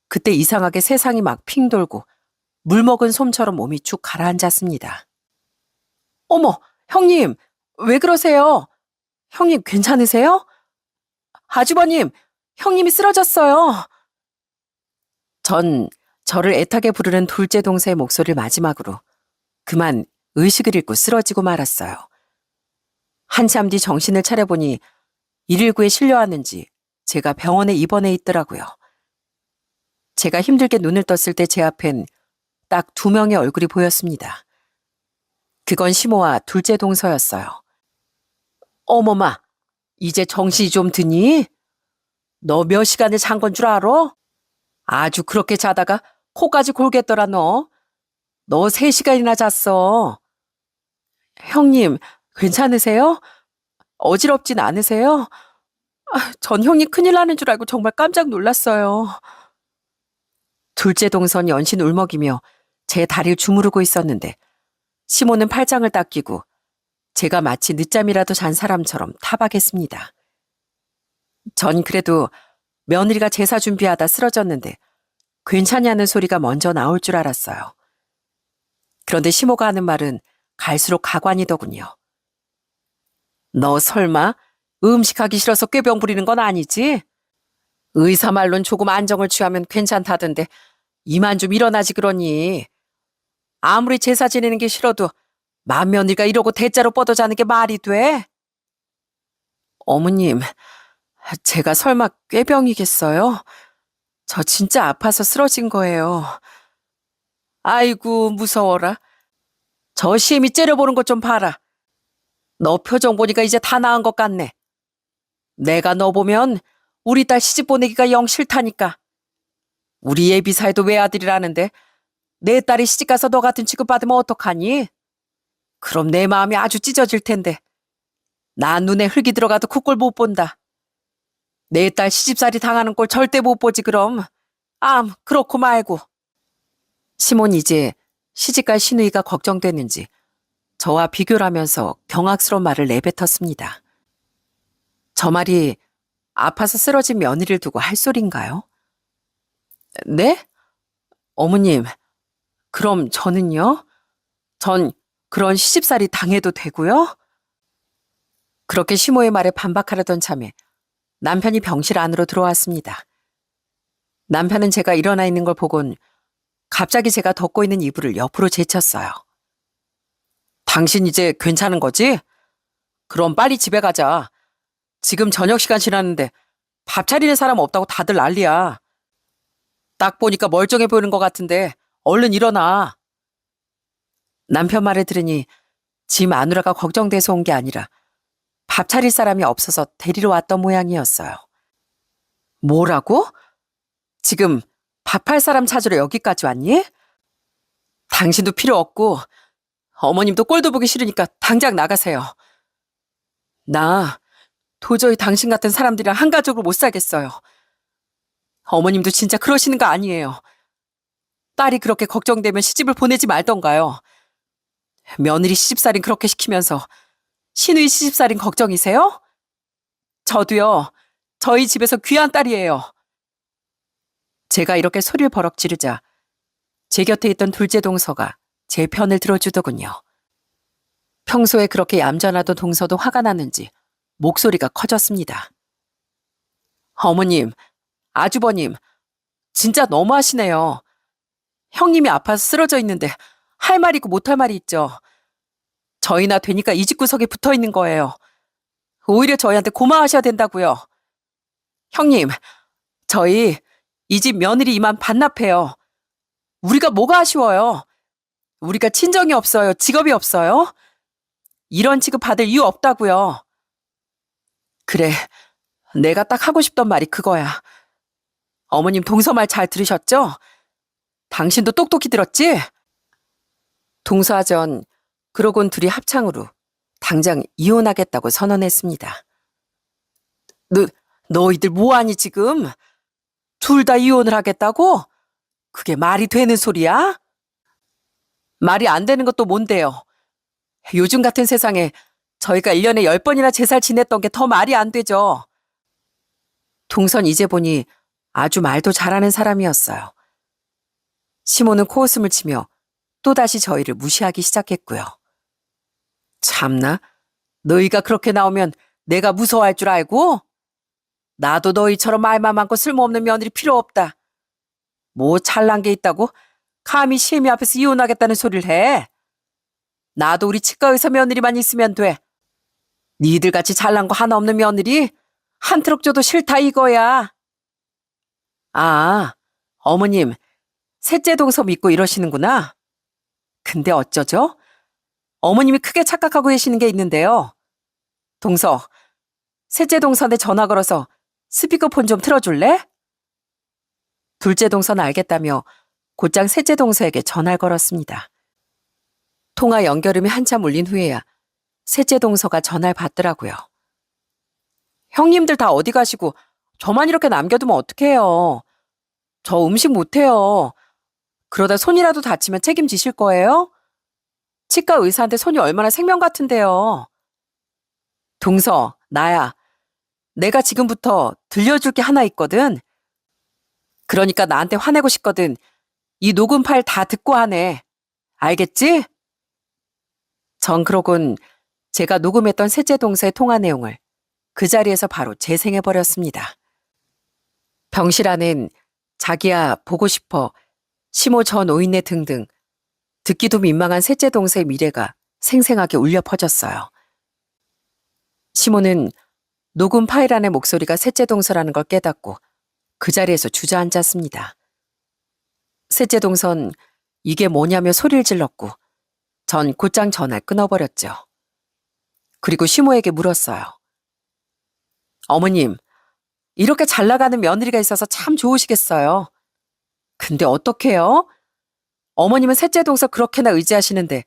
그때 이상하게 세상이 막 핑 돌고 물 먹은 솜처럼 몸이 축 가라앉았습니다. 어머, 형님, 왜 그러세요? 형님 괜찮으세요? 아주버님, 형님이 쓰러졌어요. 전 저를 애타게 부르는 둘째 동생의 목소리를 마지막으로 그만 의식을 잃고 쓰러지고 말았어요. 한참 뒤 정신을 차려보니 119에 실려왔는지 제가 병원에 입원해 있더라고요. 제가 힘들게 눈을 떴을 때 제 앞엔 딱 2명의 얼굴이 보였습니다. 그건 시모와 둘째 동서였어요. 어머마, 이제 정신이 좀 드니? 너 몇 시간을 잔 건 줄 알아? 아주 그렇게 자다가 코까지 골겠더라 너. 너 3시간이나 잤어. 형님, 괜찮으세요? 어지럽진 않으세요? 전 형님 큰일 나는 줄 알고 정말 깜짝 놀랐어요. 둘째 동선 연신 울먹이며 제 다리를 주무르고 있었는데 시모는 팔짱을 딱 끼고 제가 마치 늦잠이라도 잔 사람처럼 타박했습니다. 전 그래도 며느리가 제사 준비하다 쓰러졌는데 괜찮냐는 소리가 먼저 나올 줄 알았어요. 그런데 시모가 하는 말은 갈수록 가관이더군요. 너 설마 음식하기 싫어서 꾀병 부리는 건 아니지? 의사 말론 조금 안정을 취하면 괜찮다던데 이만 좀 일어나지 그러니. 아무리 제사 지내는 게 싫어도 맏며느리가 이러고 대자로 뻗어자는 게 말이 돼? 어머님, 제가 설마 꾀병이겠어요? 저 진짜 아파서 쓰러진 거예요. 아이고 무서워라. 저 시엠이 째려보는 것 좀 봐라. 너 표정 보니까 이제 다 나은 것 같네. 내가 너 보면 우리 딸 시집 보내기가 영 싫다니까. 우리 예비사에도 외아들이라는데 내 딸이 시집가서 너 같은 취급받으면 어떡하니? 그럼 내 마음이 아주 찢어질 텐데. 나 눈에 흙이 들어가도 그 꼴 못 본다. 내 딸 시집살이 당하는 꼴 절대 못 보지 그럼. 그렇고 말고. 시몬이 이제 시집갈 시누이가 걱정됐는지 저와 비교를 하면서 경악스러운 말을 내뱉었습니다. 저 말이 아파서 쓰러진 며느리를 두고 할 소린가요? 네? 어머님, 그럼 저는요? 전 그런 시집살이 당해도 되고요? 그렇게 시모의 말에 반박하려던 참에 남편이 병실 안으로 들어왔습니다. 남편은 제가 일어나 있는 걸 보곤 갑자기 제가 덮고 있는 이불을 옆으로 제쳤어요. 당신 이제 괜찮은 거지? 그럼 빨리 집에 가자. 지금 저녁 시간 지났는데 밥 차리는 사람 없다고 다들 난리야. 딱 보니까 멀쩡해 보이는 것 같은데 얼른 일어나. 남편 말을 들으니 지 마누라가 걱정돼서 온 게 아니라 밥 차릴 사람이 없어서 데리러 왔던 모양이었어요. 뭐라고? 지금 밥할 사람 찾으러 여기까지 왔니? 당신도 필요 없고 어머님도 꼴도 보기 싫으니까 당장 나가세요. 나 도저히 당신 같은 사람들이랑 한 가족으로 못 살겠어요. 어머님도 진짜 그러시는 거 아니에요. 딸이 그렇게 걱정되면 시집을 보내지 말던가요. 며느리 시집살인 그렇게 시키면서 시누이 시집살인 걱정이세요? 저도요. 저희 집에서 귀한 딸이에요. 제가 이렇게 소리를 버럭 지르자 제 곁에 있던 둘째 동서가 제 편을 들어주더군요. 평소에 그렇게 얌전하던 동서도 화가 났는지 목소리가 커졌습니다. 어머님, 아주버님, 진짜 너무하시네요. 형님이 아파서 쓰러져 있는데 할 말 있고 못할 말이 있죠. 저희나 되니까 이 집구석에 붙어 있는 거예요. 오히려 저희한테 고마워하셔야 된다고요. 형님, 저희 이 집 며느리 이만 반납해요. 우리가 뭐가 아쉬워요? 우리가 친정이 없어요? 직업이 없어요? 이런 취급 받을 이유 없다고요. 그래, 내가 딱 하고 싶던 말이 그거야. 어머님 동서 말 잘 들으셨죠? 당신도 똑똑히 들었지? 동서하전 그러곤 둘이 합창으로 당장 이혼하겠다고 선언했습니다. 너희들 뭐하니 지금? 둘 다 이혼을 하겠다고? 그게 말이 되는 소리야? 말이 안 되는 것도 뭔데요? 요즘 같은 세상에 저희가 1년에 10번이나 제살 지냈던 게 더 말이 안 되죠. 동선 이제 보니 아주 말도 잘하는 사람이었어요. 시모는 코웃음을 치며 또다시 저희를 무시하기 시작했고요. 참나, 너희가 그렇게 나오면 내가 무서워할 줄 알고? 나도 너희처럼 말만 많고 쓸모없는 며느리 필요 없다. 뭐 잘난 게 있다고 감히 시애미 앞에서 이혼하겠다는 소리를 해. 나도 우리 치과의사 며느리만 있으면 돼. 니들같이 잘난 거 하나 없는 며느리 한 트럭 줘도 싫다 이거야. 아, 어머님 셋째 동서 믿고 이러시는구나. 근데 어쩌죠? 어머님이 크게 착각하고 계시는 게 있는데요. 동서, 셋째 동서한테 전화 걸어서 스피커폰 좀 틀어줄래? 둘째 동서는 알겠다며 곧장 셋째 동서에게 전화를 걸었습니다. 통화 연결음이 한참 울린 후에야 셋째 동서가 전화를 받더라고요. 형님들 다 어디 가시고 저만 이렇게 남겨두면 어떡해요. 저 음식 못해요. 그러다 손이라도 다치면 책임지실 거예요? 치과 의사한테 손이 얼마나 생명 같은데요. 동서, 나야. 내가 지금부터 들려줄 게 하나 있거든. 그러니까 나한테 화내고 싶거든. 이 녹음 파일 다 듣고 하네. 알겠지? 전 그러곤 제가 녹음했던 셋째 동서의 통화 내용을 그 자리에서 바로 재생해버렸습니다. 병실 안엔 자기야 보고 싶어, 시모 전 노인네 등등 듣기도 민망한 셋째 동서의 미래가 생생하게 울려 퍼졌어요. 시모는 녹음 파일 안의 목소리가 셋째 동서라는 걸 깨닫고 그 자리에서 주저앉았습니다. 셋째 동선 이게 뭐냐며 소리를 질렀고 전 곧장 전화를 끊어버렸죠. 그리고 시모에게 물었어요. 어머님, 이렇게 잘 나가는 며느리가 있어서 참 좋으시겠어요. 근데 어떡해요? 어머님은 셋째 동서 그렇게나 의지하시는데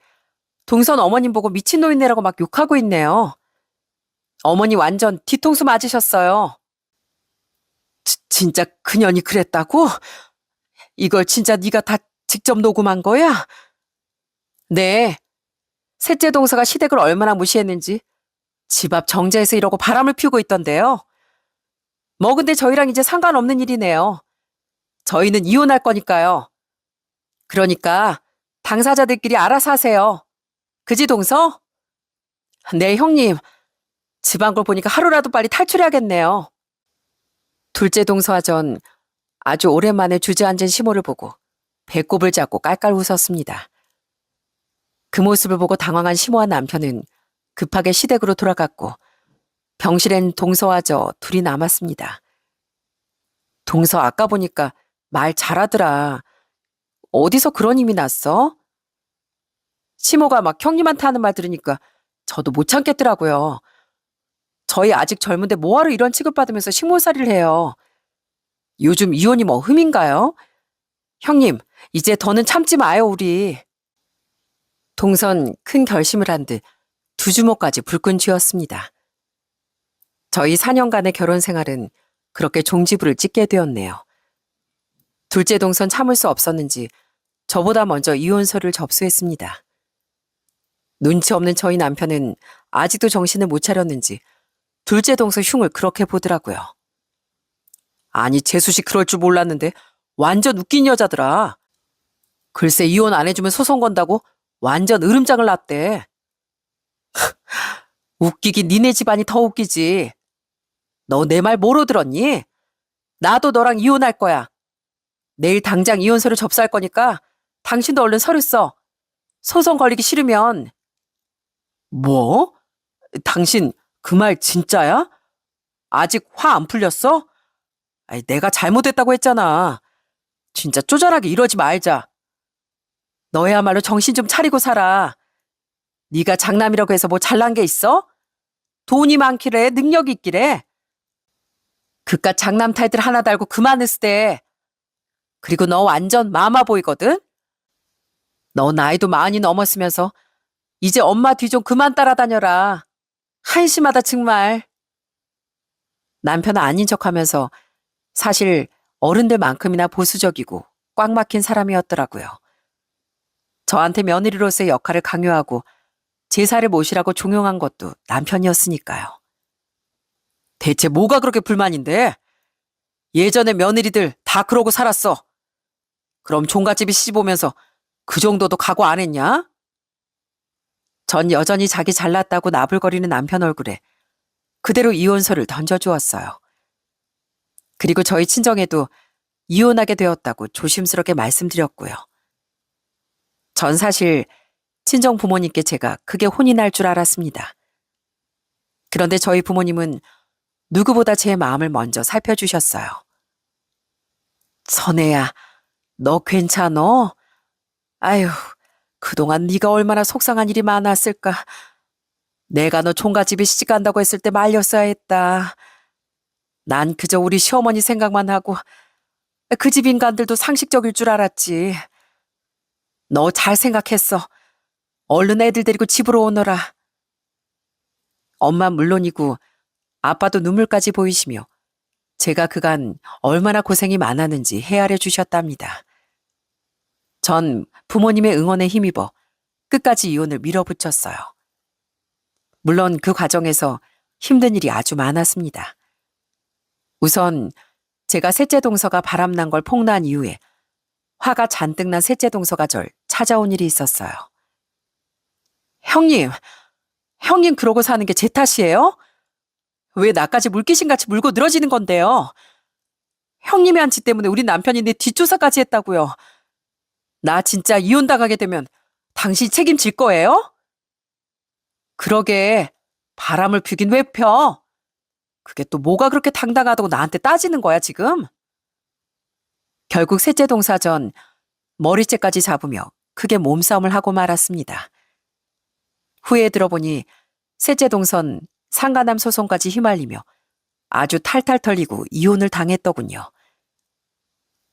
동선 어머님 보고 미친 노인네라고 막 욕하고 있네요. 어머니 완전 뒤통수 맞으셨어요. 진짜 그년이 그랬다고? 이걸 진짜 네가 다 직접 녹음한 거야? 네. 셋째 동서가 시댁을 얼마나 무시했는지 집 앞 정자에서 이러고 바람을 피우고 있던데요. 뭐 근데 저희랑 이제 상관없는 일이네요. 저희는 이혼할 거니까요. 그러니까 당사자들끼리 알아서 하세요. 그지 동서? 네 형님. 집안 걸 보니까 하루라도 빨리 탈출해야겠네요. 둘째 동서와 전 아주 오랜만에 주저앉은 시모를 보고 배꼽을 잡고 깔깔 웃었습니다. 그 모습을 보고 당황한 시모와 남편은 급하게 시댁으로 돌아갔고 병실엔 동서와 저 둘이 남았습니다. 동서 아까 보니까 말 잘하더라. 어디서 그런 힘이 났어? 시모가 막 형님한테 하는 말 들으니까 저도 못 참겠더라고요. 저희 아직 젊은데 뭐하러 이런 취급받으면서 식모살이를 해요. 요즘 이혼이 뭐 흠인가요? 형님, 이제 더는 참지 마요, 우리. 동선 큰 결심을 한 듯 두 주먹까지 불끈 쥐었습니다. 저희 4년간의 결혼 생활은 그렇게 종지부를 찍게 되었네요. 둘째 동선 참을 수 없었는지 저보다 먼저 이혼서를 접수했습니다. 눈치 없는 저희 남편은 아직도 정신을 못 차렸는지 둘째 동서 흉을 그렇게 보더라고요. 아니, 재수씨 그럴 줄 몰랐는데 완전 웃긴 여자더라. 글쎄 이혼 안 해주면 소송 건다고 완전 으름장을 놨대. 웃기긴 니네 집안이 더 웃기지. 너 내 말 뭐로 들었니? 나도 너랑 이혼할 거야. 내일 당장 이혼서를 접수할 거니까 당신도 얼른 서류 써. 소송 걸리기 싫으면. 뭐? 당신 그 말 진짜야? 아직 화 안 풀렸어? 아니, 내가 잘못했다고 했잖아. 진짜 쪼잔하게 이러지 말자. 너야말로 정신 좀 차리고 살아. 네가 장남이라고 해서 뭐 잘난 게 있어? 돈이 많기래, 능력이 있기래. 그깟 장남 타이틀 하나 달고 그만 으스대. 그리고 너 완전 마마 보이거든? 너 나이도 40이 넘었으면서 이제 엄마 뒤 좀 그만 따라다녀라. 한심하다 정말. 남편은 아닌 척하면서 사실 어른들만큼이나 보수적이고 꽉 막힌 사람이었더라고요. 저한테 며느리로서의 역할을 강요하고 제사를 모시라고 종용한 것도 남편이었으니까요. 대체 뭐가 그렇게 불만인데? 예전에 며느리들 다 그러고 살았어. 그럼 종갓집이 시집 오면서 그 정도도 각오 안 했냐? 전 여전히 자기 잘났다고 나불거리는 남편 얼굴에 그대로 이혼서를 던져주었어요. 그리고 저희 친정에도 이혼하게 되었다고 조심스럽게 말씀드렸고요. 전 사실 친정 부모님께 제가 크게 혼이 날 줄 알았습니다. 그런데 저희 부모님은 누구보다 제 마음을 먼저 살펴주셨어요. 선혜야, 너 괜찮어? 아휴, 그동안 네가 얼마나 속상한 일이 많았을까. 내가 너 총각집에 시집간다고 했을 때 말렸어야 했다. 난 그저 우리 시어머니 생각만 하고 그 집 인간들도 상식적일 줄 알았지. 너 잘 생각했어. 얼른 애들 데리고 집으로 오너라. 엄마 물론이고 아빠도 눈물까지 보이시며 제가 그간 얼마나 고생이 많았는지 헤아려 주셨답니다. 전 부모님의 응원에 힘입어 끝까지 이혼을 밀어붙였어요. 물론 그 과정에서 힘든 일이 아주 많았습니다. 우선 제가 셋째 동서가 바람난 걸 폭로한 이후에 화가 잔뜩 난 셋째 동서가 절 찾아온 일이 있었어요. 형님 그러고 사는 게 제 탓이에요? 왜 나까지 물귀신같이 물고 늘어지는 건데요? 형님의 한 짓 때문에 우리 남편이 내 뒷조사까지 했다고요. 나 진짜 이혼당하게 되면 당신이 책임질 거예요? 그러게 바람을 피긴 왜 펴? 그게 또 뭐가 그렇게 당당하다고 나한테 따지는 거야 지금? 결국 셋째 동사전 머리채까지 잡으며 크게 몸싸움을 하고 말았습니다. 후에 들어보니 셋째 동선 상가남 소송까지 휘말리며 아주 탈탈 털리고 이혼을 당했더군요.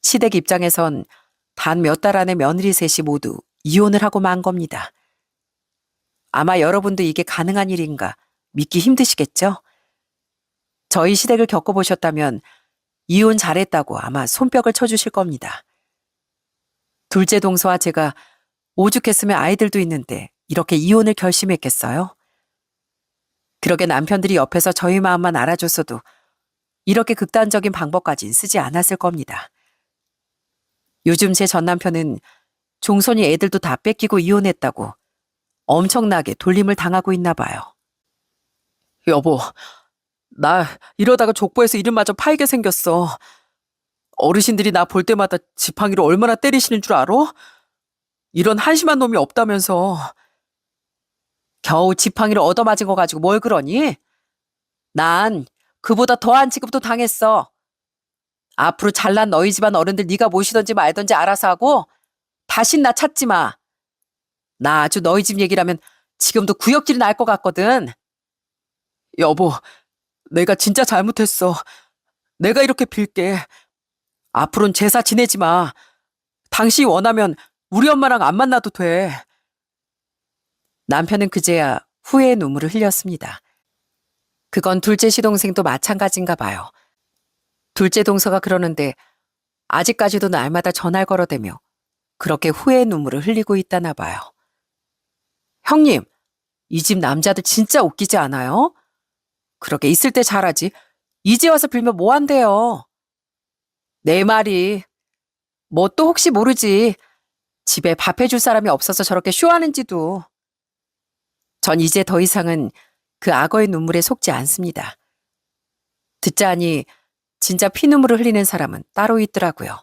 시댁 입장에선 단 몇 달 안에 며느리 셋이 모두 이혼을 하고 만 겁니다. 아마 여러분도 이게 가능한 일인가 믿기 힘드시겠죠? 저희 시댁을 겪어보셨다면 이혼 잘했다고 아마 손뼉을 쳐주실 겁니다. 둘째 동서와 제가 오죽했으면 아이들도 있는데 이렇게 이혼을 결심했겠어요? 그러게 남편들이 옆에서 저희 마음만 알아줬어도 이렇게 극단적인 방법까진 쓰지 않았을 겁니다. 요즘 제 전남편은 종손이 애들도 다 뺏기고 이혼했다고 엄청나게 돌림을 당하고 있나 봐요. 여보, 나 이러다가 족보에서 이름마저 파이게 생겼어. 어르신들이 나 볼 때마다 지팡이로 얼마나 때리시는 줄 알아? 이런 한심한 놈이 없다면서. 겨우 지팡이를 얻어맞은 거 가지고 뭘 그러니? 난 그보다 더한 취급도 당했어. 앞으로 잘난 너희 집안 어른들 네가 모시던지 말던지 알아서 하고 다신 나 찾지 마. 나 아주 너희 집 얘기라면 지금도 구역질이 날 것 같거든. 여보, 내가 진짜 잘못했어. 내가 이렇게 빌게. 앞으로는 제사 지내지 마. 당신이 원하면 우리 엄마랑 안 만나도 돼. 남편은 그제야 후회의 눈물을 흘렸습니다. 그건 둘째 시동생도 마찬가지인가 봐요. 둘째 동서가 그러는데 아직까지도 날마다 전화를 걸어대며 그렇게 후회의 눈물을 흘리고 있다나 봐요. 형님, 이 집 남자들 진짜 웃기지 않아요? 그렇게 있을 때 잘하지. 이제 와서 빌면 뭐 한대요. 내 말이 뭐 또 혹시 모르지. 집에 밥 해줄 사람이 없어서 저렇게 쇼하는지도. 전 이제 더 이상은 그 악어의 눈물에 속지 않습니다. 듣자하니 진짜 피눈물을 흘리는 사람은 따로 있더라고요.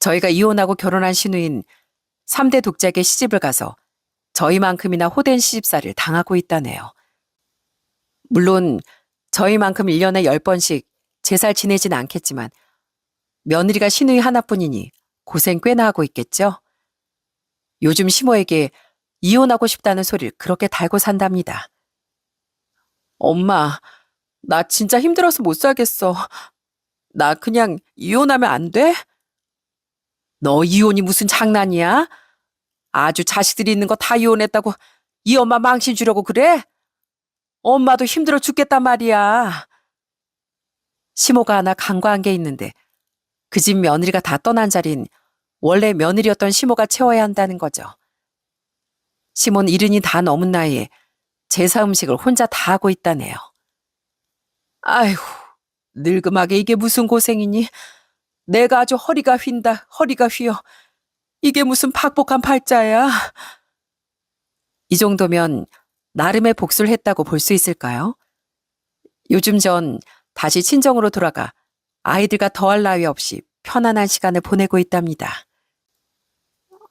저희가 이혼하고 결혼한 신우인 3대 독자에게 시집을 가서 저희만큼이나 호된 시집살이를 당하고 있다네요. 물론 저희만큼 1년에 10번씩 제살 지내진 않겠지만 며느리가 신우이 하나뿐이니 고생 꽤나 하고 있겠죠? 요즘 시모에게 이혼하고 싶다는 소리를 그렇게 달고 산답니다. 엄마, 나 진짜 힘들어서 못 살겠어. 나 그냥 이혼하면 안 돼? 너 이혼이 무슨 장난이야? 아주 자식들이 있는 거 다 이혼했다고 이 엄마 망신 주려고 그래? 엄마도 힘들어 죽겠단 말이야. 시모가 하나 간과한 게 있는데 그 집 며느리가 다 떠난 자리는 원래 며느리였던 시모가 채워야 한다는 거죠. 시모는 70이 다 넘은 나이에 제사 음식을 혼자 다 하고 있다네요. 아이고, 늙음하게 이게 무슨 고생이니? 내가 아주 허리가 휜다, 허리가 휘어. 이게 무슨 팍복한 팔자야? 이 정도면 나름의 복수를 했다고 볼 수 있을까요? 요즘 전 다시 친정으로 돌아가 아이들과 더할 나위 없이 편안한 시간을 보내고 있답니다.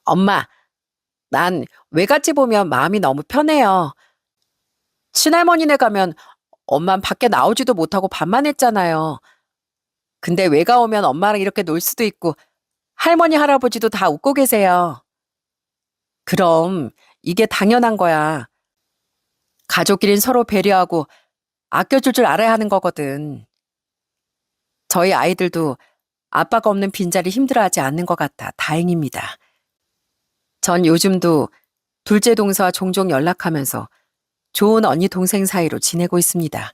엄마, 난 외갓집 보면 마음이 너무 편해요. 친할머니네 가면 엄만 밖에 나오지도 못하고 밥만 했잖아요. 근데 외가 오면 엄마랑 이렇게 놀 수도 있고 할머니, 할아버지도 다 웃고 계세요. 그럼 이게 당연한 거야. 가족끼린 서로 배려하고 아껴줄 줄 알아야 하는 거거든. 저희 아이들도 아빠가 없는 빈자리 힘들어하지 않는 것 같아 다행입니다. 전 요즘도 둘째 동서와 종종 연락하면서 좋은 언니 동생 사이로 지내고 있습니다.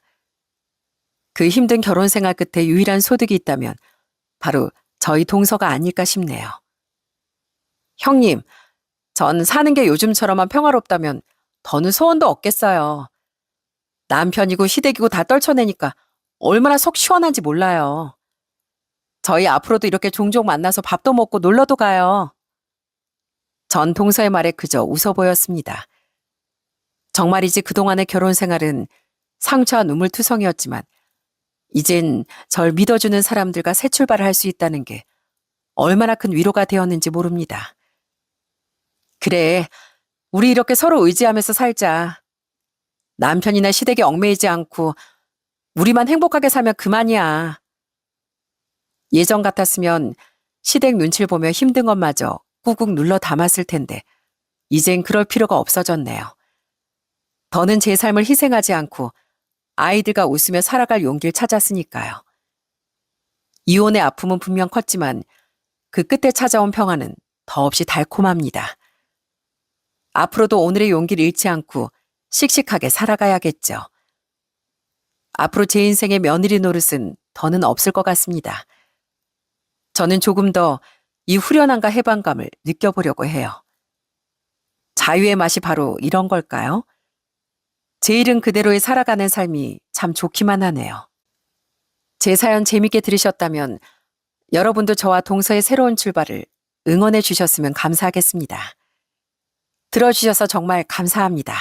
그 힘든 결혼 생활 끝에 유일한 소득이 있다면 바로 저희 동서가 아닐까 싶네요. 형님, 전 사는 게 요즘처럼만 평화롭다면 더는 소원도 없겠어요. 남편이고 시댁이고 다 떨쳐내니까 얼마나 속 시원한지 몰라요. 저희 앞으로도 이렇게 종종 만나서 밥도 먹고 놀러도 가요. 전 동서의 말에 그저 웃어 보였습니다. 정말이지 그동안의 결혼 생활은 상처와 눈물투성이었지만 이젠 절 믿어주는 사람들과 새 출발을 할 수 있다는 게 얼마나 큰 위로가 되었는지 모릅니다. 그래, 우리 이렇게 서로 의지하면서 살자. 남편이나 시댁에 얽매이지 않고 우리만 행복하게 살면 그만이야. 예전 같았으면 시댁 눈치를 보며 힘든 것마저 꾹꾹 눌러 담았을 텐데 이젠 그럴 필요가 없어졌네요. 더는 제 삶을 희생하지 않고 아이들과 웃으며 살아갈 용기를 찾았으니까요. 이혼의 아픔은 분명 컸지만 그 끝에 찾아온 평화는 더없이 달콤합니다. 앞으로도 오늘의 용기를 잃지 않고 씩씩하게 살아가야겠죠. 앞으로 제 인생의 며느리 노릇은 더는 없을 것 같습니다. 저는 조금 더 이 후련함과 해방감을 느껴보려고 해요. 자유의 맛이 바로 이런 걸까요? 제 일은 그대로의 살아가는 삶이 참 좋기만 하네요. 제 사연 재밌게 들으셨다면 여러분도 저와 동서의 새로운 출발을 응원해 주셨으면 감사하겠습니다. 들어주셔서 정말 감사합니다.